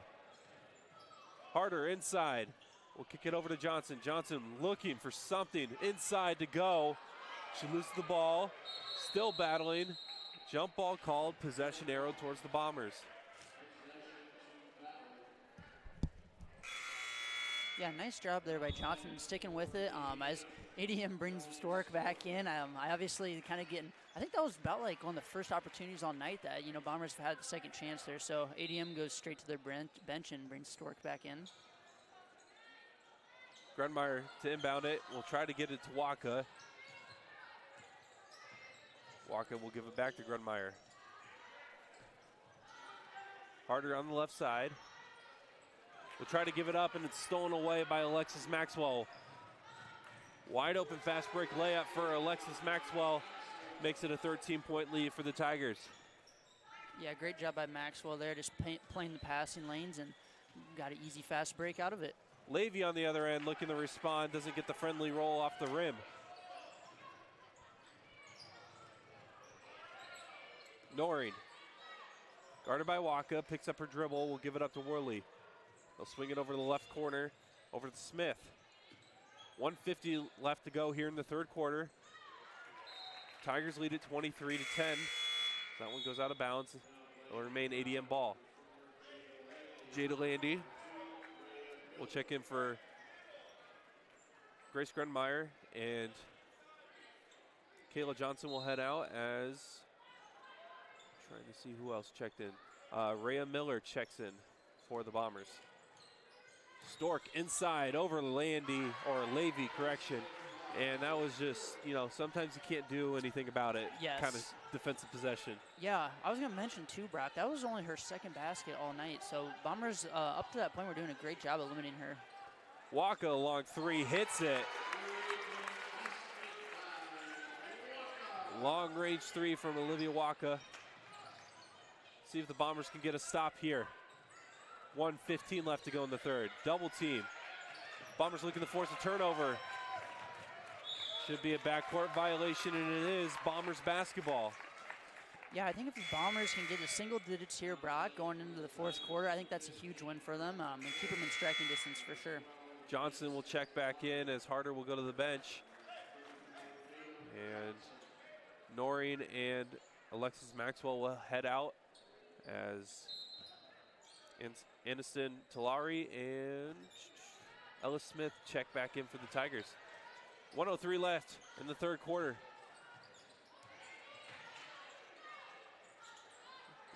Harder inside. We'll kick it over to Johnson. Johnson looking for something inside to go. She loses the ball, still battling. Jump ball called, possession arrow towards the Bombers. Yeah, nice job there by Johnson, sticking with it. As ADM brings Stork back in, I obviously kind of getting, I think that was about like one of the first opportunities all night that, Bombers have had the second chance there. So ADM goes straight to their bench and brings Stork back in. Grunmeyer to inbound it. We'll try to get it to Waka. Waka will give it back to Grunmeyer. Harder on the left side. Will try to give it up, and it's stolen away by Alexis Maxwell. Wide open fast break layup for Alexis Maxwell. Makes it a 13-point lead for the Tigers. Yeah, great job by Maxwell there, just playing the passing lanes and got an easy fast break out of it. Levy on the other end looking to respond, doesn't get the friendly roll off the rim. Noreen, guarded by Waka, picks up her dribble, will give it up to Worley. They'll swing it over to the left corner, over to Smith. 1:50 left to go here in the third quarter. Tigers lead it 23-10. That one goes out of bounds. It'll remain ADM ball. Jada Landy will check in for Grace Grunmeyer, and Kayla Johnson will head out as, trying to see who else checked in. Rhea Miller checks in for the Bombers. Stork inside over Landy, or Levy, correction. And that was just, you know, sometimes you can't do anything about it. Yes. Kind of defensive possession. Yeah, I was going to mention too, Brock, that was only her second basket all night. So Bombers, up to that point, were doing a great job of limiting her. Waka long three, hits it. Long range three from Olivia Waka. See if the Bombers can get a stop here. 1:15 left to go in the third. Double team. Bombers looking to force a turnover. Should be a backcourt violation, and it is Bombers basketball. Yeah, I think if the Bombers can get to single digits here, Brock, going into the fourth quarter, I think that's a huge win for them and keep them in striking distance for sure. Johnson will check back in as Harder will go to the bench. And Noreen and Alexis Maxwell will head out as Aniston Talari and Ellis Smith check back in for the Tigers. 1:03 left in the third quarter.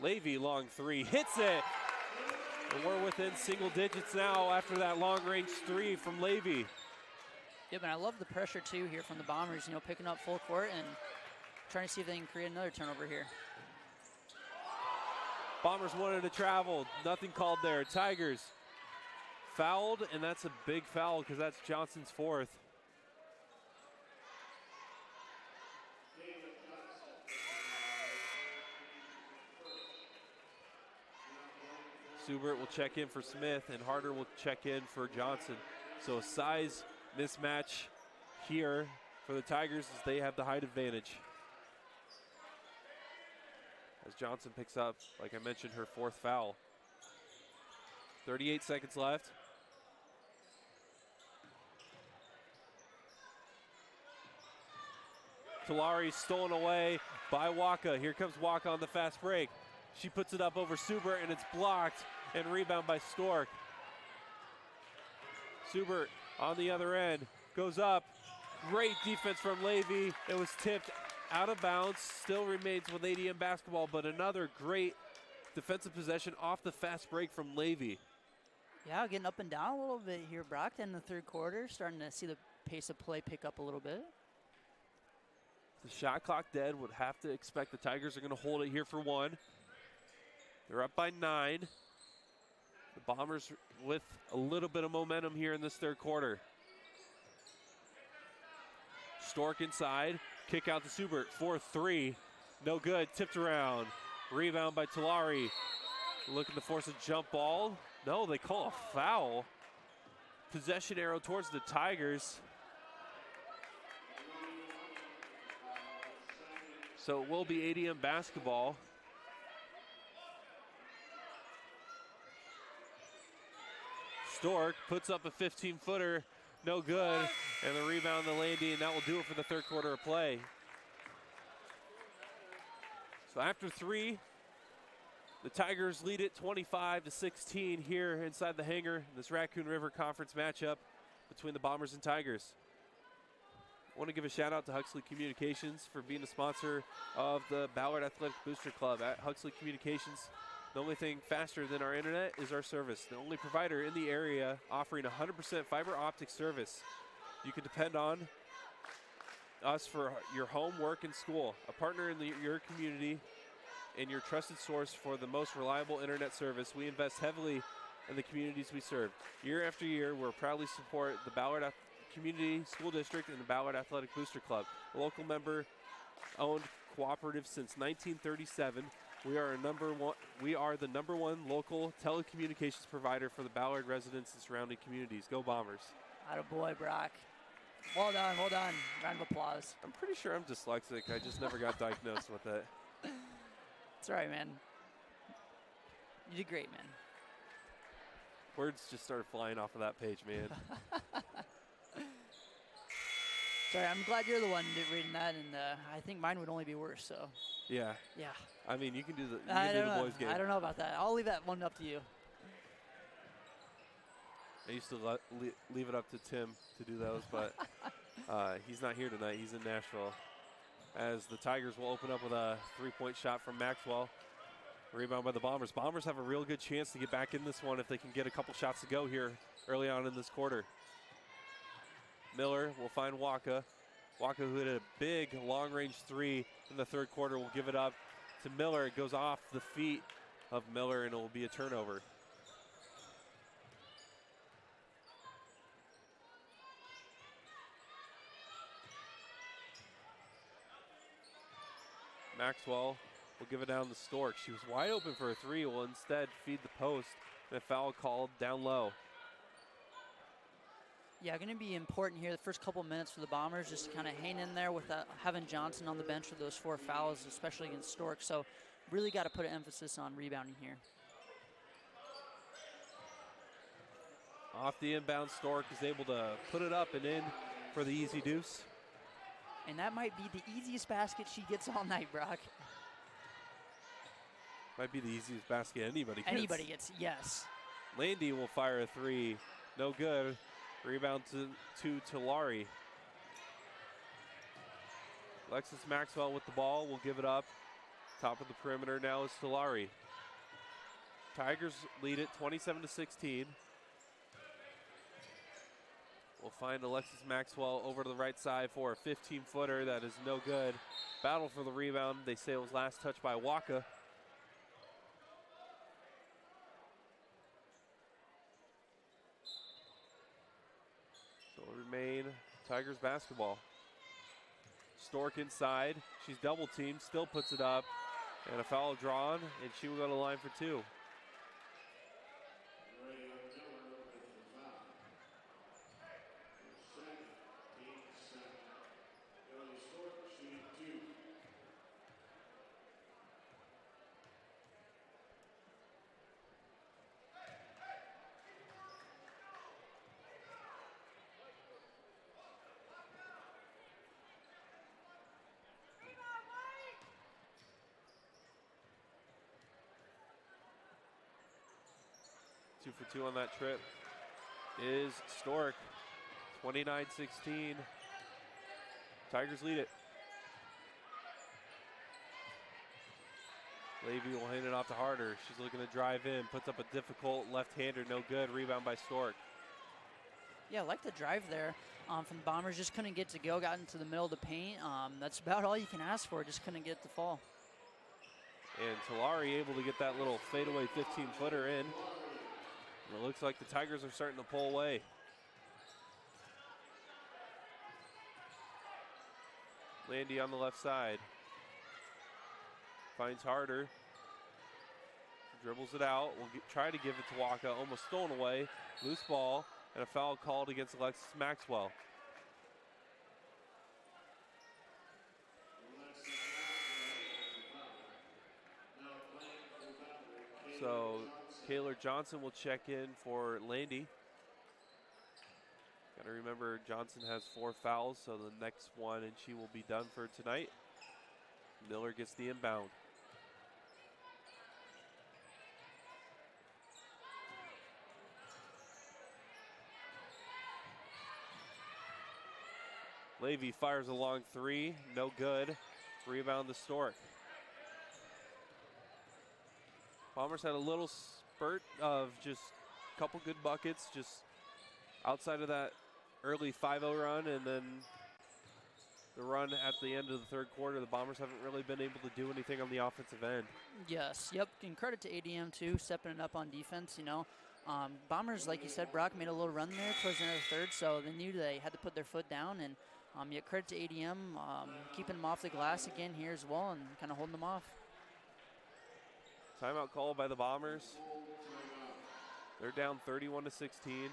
Levy long three, hits it. And we're within single digits now after that long range three from Levy. Yep, and I love the pressure too here from the Bombers, you know, picking up full court and trying to see if they can create another turnover here. Bombers wanted to travel, nothing called there. Tigers fouled, and that's a big foul because that's Johnson's fourth. Subert will check in for Smith, and Harder will check in for Johnson. So a size mismatch here for the Tigers as they have the height advantage. As Johnson picks up, like I mentioned, her fourth foul. 38 seconds left. Talari stolen away by Waka. Here comes Waka on the fast break. She puts it up over Subert, and it's blocked, and rebound by Stork. Subert on the other end, goes up. Great defense from Levy. It was tipped out of bounds, still remains with ADM basketball, but another great defensive possession off the fast break from Levy. Yeah, getting up and down a little bit here, Brock, in the third quarter, starting to see the pace of play pick up a little bit. The shot clock dead, would have to expect the Tigers are going to hold it here for one. They're up by 9. The Bombers with a little bit of momentum here in this third quarter. Stork inside, kick out to Subert, 4-3, no good, tipped around. Rebound by Talari, looking to force a jump ball. No, they call a foul. Possession arrow towards the Tigers. So it will be ADM basketball. Stork puts up a 15-footer, no good, and the rebound to Landy, and that will do it for the third quarter of play. So after 3, the Tigers lead it 25-16 here inside the hangar in this Raccoon River Conference matchup between the Bombers and Tigers. I want to give a shout out to Huxley Communications for being a sponsor of the Ballard Athletic Booster Club. At Huxley Communications, the only thing faster than our internet is our service. The only provider in the area offering 100% fiber optic service. You can depend on us for your home, work, and school. A partner in your community and your trusted source for the most reliable internet service. We invest heavily in the communities we serve. Year after year, we're proudly support the Ballard Community School District and the Ballard Athletic Booster Club, a local member-owned cooperative since 1937. We are the number one local telecommunications provider for the Ballard residents and surrounding communities. Go Bombers. Attaboy, Brock. Well done, well done. Round of applause. I'm pretty sure I'm dyslexic. I just never got diagnosed with it. It's all right, man. You did great, man. Words just started flying off of that page, man. Sorry, I'm glad you're the one reading that, and I think mine would only be worse, so. Yeah. Yeah. I mean, you can do the boys' game. I don't know about that. I'll leave that one up to you. I used to leave it up to Tim to do those, but he's not here tonight. He's in Nashville. As the Tigers will open up with a three-point shot from Maxwell. Rebound by the Bombers. Bombers have a real good chance to get back in this one if they can get a couple shots to go here early on in this quarter. Miller will find Waka. Waka, who hit a big long-range three in the third quarter, will give it up to Miller. It goes off the feet of Miller, and it will be a turnover. Maxwell will give it down to Stork. She was wide open for a three, will instead feed the post, and a foul called down low. Yeah, going to be important here the first couple minutes for the Bombers, just to kind of hang in there with having Johnson on the bench with those 4 fouls, especially against Stork. So really got to put an emphasis on rebounding here. Off the inbound, Stork is able to put it up and in for the easy deuce. And that might be the easiest basket she gets all night, Brock. Might be the easiest basket anybody gets. Anybody gets, yes. Landy will fire a three. No good. Rebound to Tulare. Alexis Maxwell with the ball will give it up. Top of the perimeter now is Tulare. Tigers lead it 27-16. We'll find Alexis Maxwell over to the right side for a 15-footer. That is no good. Battle for the rebound. They say it was last touched by Waka. So it'll remain Tigers basketball. Stork inside. She's double teamed, still puts it up. And a foul drawn, and she will go to the line for 2. Two for 2 on that trip is Stork. 29-16. Tigers lead it. Levy will hand it off to Harder. She's looking to drive in, puts up a difficult left-hander, no good. Rebound by Stork. Yeah, I like the drive there from the Bombers. Just couldn't get to go, got into the middle of the paint. That's about all you can ask for, just couldn't get the fall. And Tulare able to get that little fadeaway 15-footer in. It looks like the Tigers are starting to pull away. Landy on the left side. Finds Harder. Dribbles it out. Will try to give it to Waka. Almost stolen away. Loose ball. And a foul called against Alexis Maxwell. So Kaylor Johnson will check in for Landy. Got to remember Johnson has 4 fouls, so the next one and she will be done for tonight. Miller gets the inbound. Levy fires a long 3, no good. Rebound to Stork. Bombers had a little spurt of just a couple good buckets, just outside of that early 5-0 run, and then the run at the end of the third quarter, the Bombers haven't really been able to do anything on the offensive end. Yes, yep, and credit to ADM too, stepping it up on defense, you know. Bombers, like you said, Brock made a little run there towards the end of the third, so they knew they had to put their foot down, and yet credit to ADM, keeping them off the glass again here as well and kind of holding them off. Timeout called by the Bombers. They're down 31-16.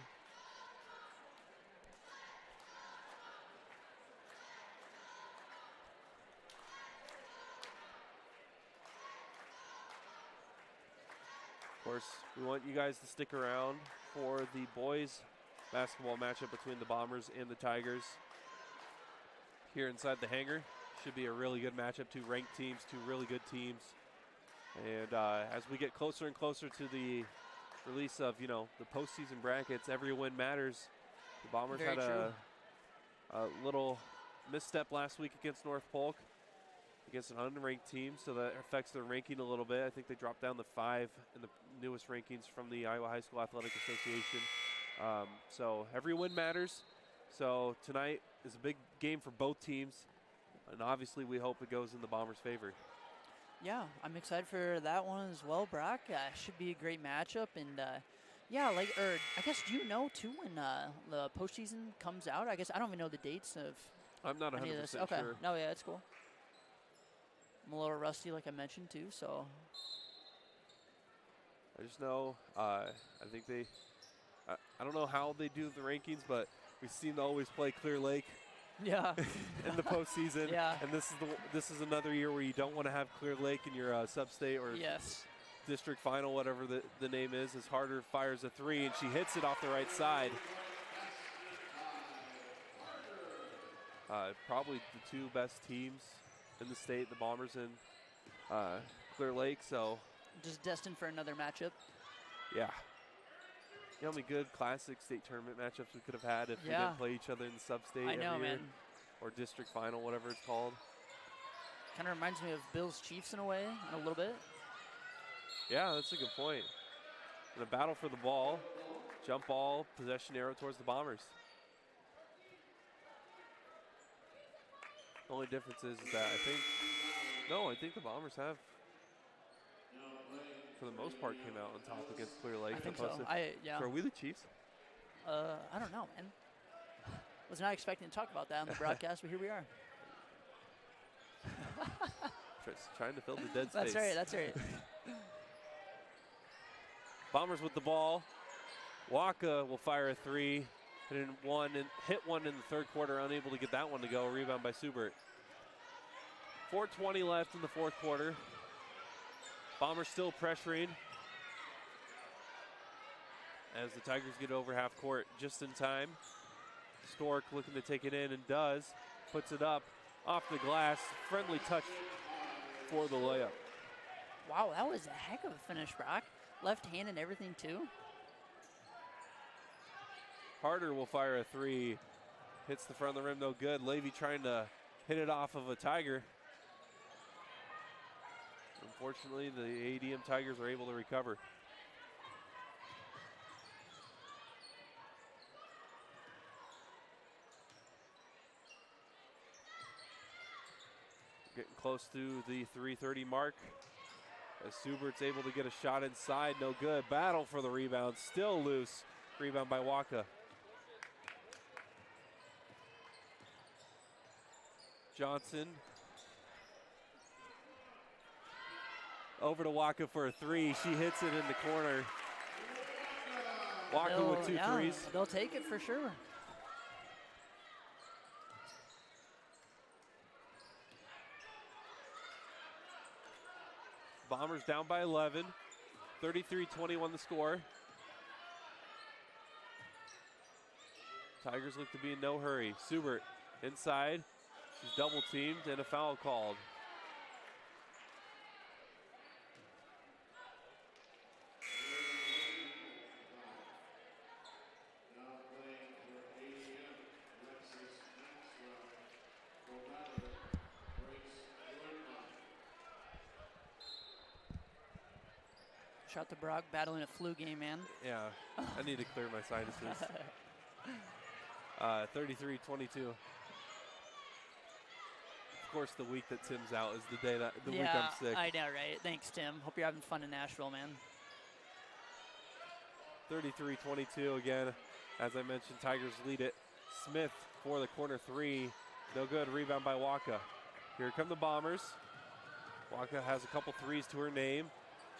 Of course, we want you guys to stick around for the boys basketball matchup between the Bombers and the Tigers here inside the hangar. Should be a really good matchup. Two ranked teams, two really good teams. And as we get closer and closer to the release of, you know, the postseason brackets, every win matters. The Bombers Very had true. a little misstep last week against North Polk, against an unranked team, so that affects their ranking a little bit. I think they dropped down to 5 in the newest rankings from the Iowa High School Athletic Association. So every win matters. So tonight is a big game for both teams, and obviously we hope it goes in the Bombers' favor. Yeah, I'm excited for that one as well, Brock. Should be a great matchup, and yeah, I guess do you know too when the postseason comes out? I guess I don't even know the dates of I'm not 100% any of this. sure. Okay, no, yeah, it's cool. I'm a little rusty, like I mentioned too, so. I just know, I think they, I don't know how they do the rankings, but we seem to always play Clear Lake Yeah. in the postseason. Yeah. And this is another year where you don't want to have Clear Lake in your sub-state or Yes. district final, whatever the name is. As Harder fires a 3, and she hits it off the right side. Probably the two best teams in the state, the Bombers and Clear Lake. So Just destined for another matchup. yeah. You know how many good classic state tournament matchups we could have had if we Yeah. didn't play each other in the sub-state I know, every year, man. or district final, whatever it's called. Kind of reminds me of Bills Chiefs in a way, a little bit. Yeah, that's a good point. In a battle for the ball, jump ball, possession arrow towards the Bombers. The only difference is that I think the Bombers have, for the most part, came out on top against Clear Lake. I think opposed so. to- Yeah. So are we the Chiefs? I don't know, man. Was not expecting to talk about that on the broadcast, but here we are. Trying to fill the dead space. That's right. That's right. Bombers with the ball. Waka will fire a 3. Hit one in the third quarter, unable to get that one to go. Rebound by Subert. 4:20 left in the fourth quarter. Bombers still pressuring as the Tigers get over half court just in time. Stork looking to take it in and does. Puts it up off the glass. Friendly touch for the layup. Wow, that was a heck of a finish, Brock. Left hand and everything, too. Harder will fire a 3. Hits the front of the rim, no good. Levy trying to hit it off of a Tiger. Unfortunately, the ADM Tigers are able to recover. Getting close to the 3:30 mark. As Subert's able to get a shot inside, no good. Battle for the rebound, still loose. Rebound by Waka. Johnson. Over to Waka for a 3. She hits it in the corner. Waka with 2 threes. They'll take it for sure. Bombers down by 11. 33-21 the score. Tigers look to be in no hurry. Subert inside. She's double teamed and a foul called. Shout to Brock battling a flu game, man. Yeah, I need to clear my sinuses. 33-22. Of course, the week that Tim's out is the day that the week Yeah, I'm sick. I know, right? Thanks, Tim. Hope you're having fun in Nashville, man. 33-22 again. As I mentioned, Tigers lead it. Smith for the corner three. No good. Rebound by Waka. Here come the Bombers. Waka has a couple threes to her name.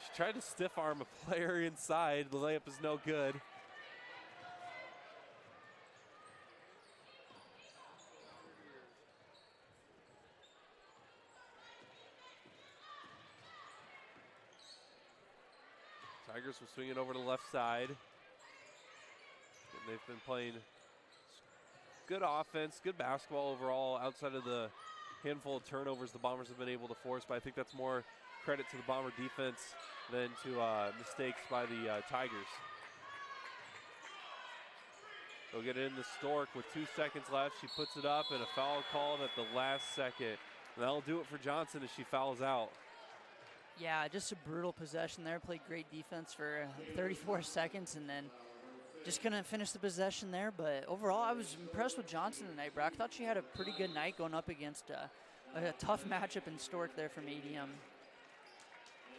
She tried to stiff arm a player inside. The layup is no good. Tigers will swing it over to the left side. And they've been playing good offense, good basketball overall outside of the handful of turnovers the Bombers have been able to force, but I think that's more credit to the Bomber defense than to mistakes by the Tigers. They'll get it in the Stork with 2 seconds left. She puts it up and a foul called at the last second. And that'll do it for Johnson as she fouls out. Yeah, just a brutal possession there. Played great defense for 34 seconds and then just couldn't finish the possession there. But overall, I was impressed with Johnson tonight, bro. I thought she had a pretty good night going up against a tough matchup in Stork there from ADM.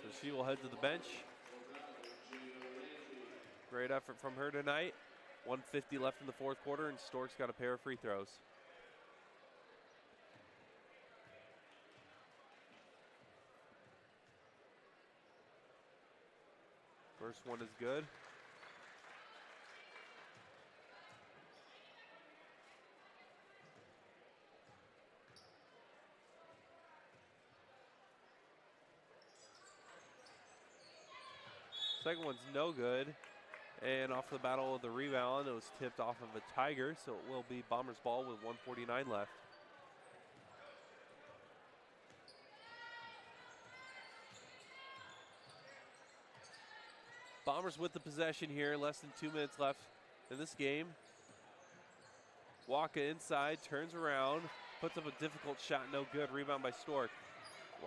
So she will head to the bench. Great effort from her tonight. 1:50 left in the fourth quarter, and Stork's got a pair of free throws. First one is good. Second one's no good. And off the battle of the rebound, it was tipped off of a Tiger, so it will be Bombers ball with 1:49 left. Bombers with the possession here, less than 2 minutes left in this game. Waka inside, turns around, puts up a difficult shot, no good. Rebound by Stork.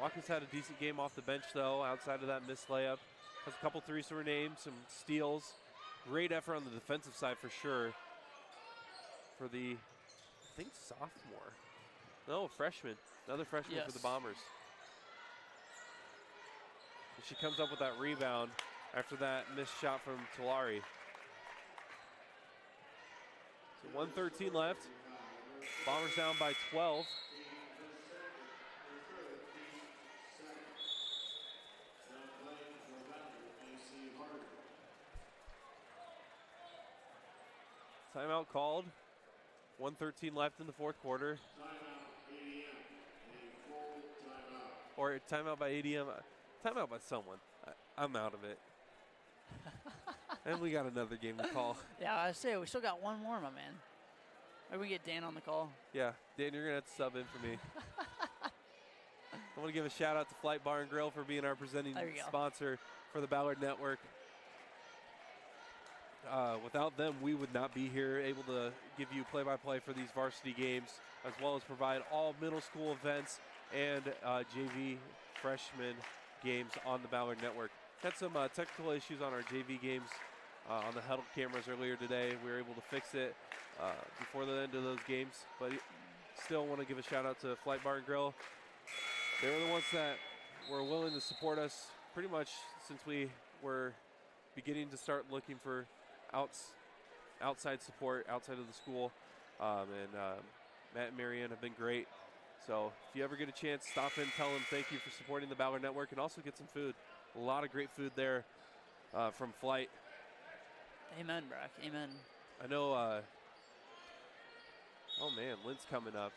Waka's had a decent game off the bench though, outside of that missed layup. Has a couple threes to her name, some steals. Great effort on the defensive side for sure. For the, I think, sophomore. No, freshman. Another freshman Yes. for the Bombers. And she comes up with that rebound after that missed shot from Tulare. So 1:13 left. Bombers down by 12. Timeout called. 1:13 left in the fourth quarter. Or timeout by ADM. Timeout by someone. I'm out of it. And we got another game to call. Yeah, I say we still got one more, my man. Maybe we get Dan on the call. Yeah, Dan, you're going to have to sub in for me. I want to give a shout out to Flight Bar and Grill for being our presenting sponsor for the Ballard Network. Without them, we would not be here able to give you play-by-play for these varsity games, as well as provide all middle school events and JV freshman games on the Ballard Network. Had some technical issues on our JV games on the huddle cameras earlier today. We were able to fix it before the end of those games, but still want to give a shout out to Flight Bar and Grill. They were the ones that were willing to support us pretty much since we were beginning to start looking for outside support outside of the school. Matt and Marianne have been great. So if you ever get a chance, stop in, tell them thank you for supporting the Ballard Network, and also get some food. A lot of great food there from Flight. Amen, Brock. Amen. I know, oh man, Lint's coming up.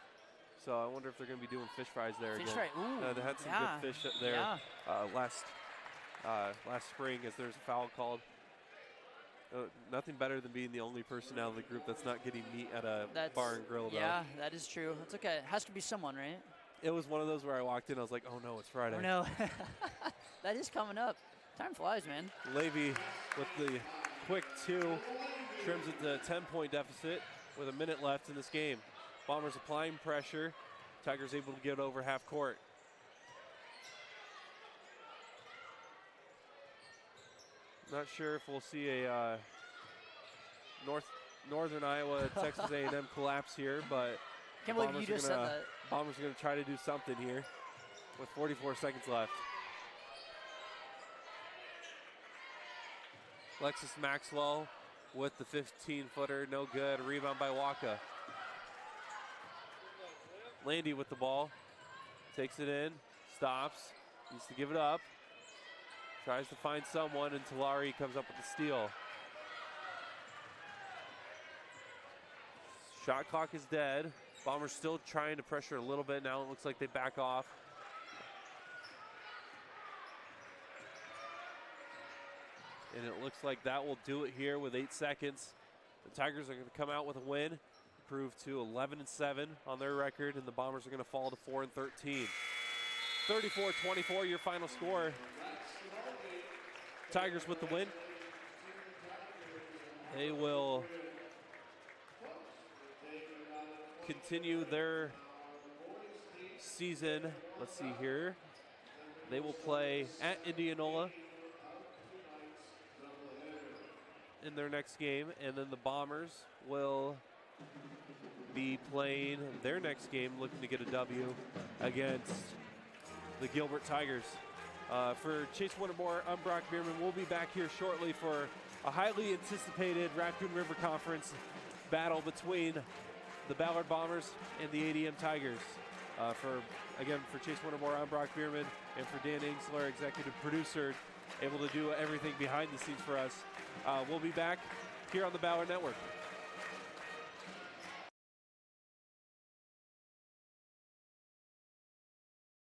So I wonder if they're going to be doing fish fries there Fish again. fry. Ooh, they had some yeah. good fish there last spring as there's a foul called. Nothing better than being the only person out of the group that's not getting meat at a bar and grill, though. Yeah, that is true. It's okay. It has to be someone, right? It was one of those where I walked in, I was like, oh no, it's Friday. Oh no. That is coming up. Time flies, man. Levy with the quick two, trims it to a 10-point deficit with a minute left in this game. Bombers applying pressure. Tigers able to get it over half court. Not sure if we'll see a Northern Iowa Texas A&M collapse here, but Can't believe you just said that. Bombers are going to try to do something here with 44 seconds left. Alexis Maxwell with the 15-footer, no good. Rebound by Waka. Landy with the ball, takes it in, stops, needs to give it up. Tries to find someone, and Talari comes up with the steal. Shot clock is dead. Bombers still trying to pressure a little bit. Now it looks like they back off. And it looks like that will do it here with 8 seconds. The Tigers are going to come out with a win, improve to 11-7 on their record, and the Bombers are going to fall to 4-13. 34-24, your final score. Tigers with the win. They will continue their season. Let's see here. They will play at Indianola in their next game, and then the Bombers will be playing their next game, looking to get a W against the Gilbert Tigers. For Chase Wintermore, I'm Brock Bierman. We'll be back here shortly for a highly anticipated Raccoon River Conference battle between the Ballard Bombers and the ADM Tigers. For Chase Wintermore, I'm Brock Bierman, and for Dan Ingsler, executive producer, able to do everything behind the scenes for us. We'll be back here on the Ballard Network.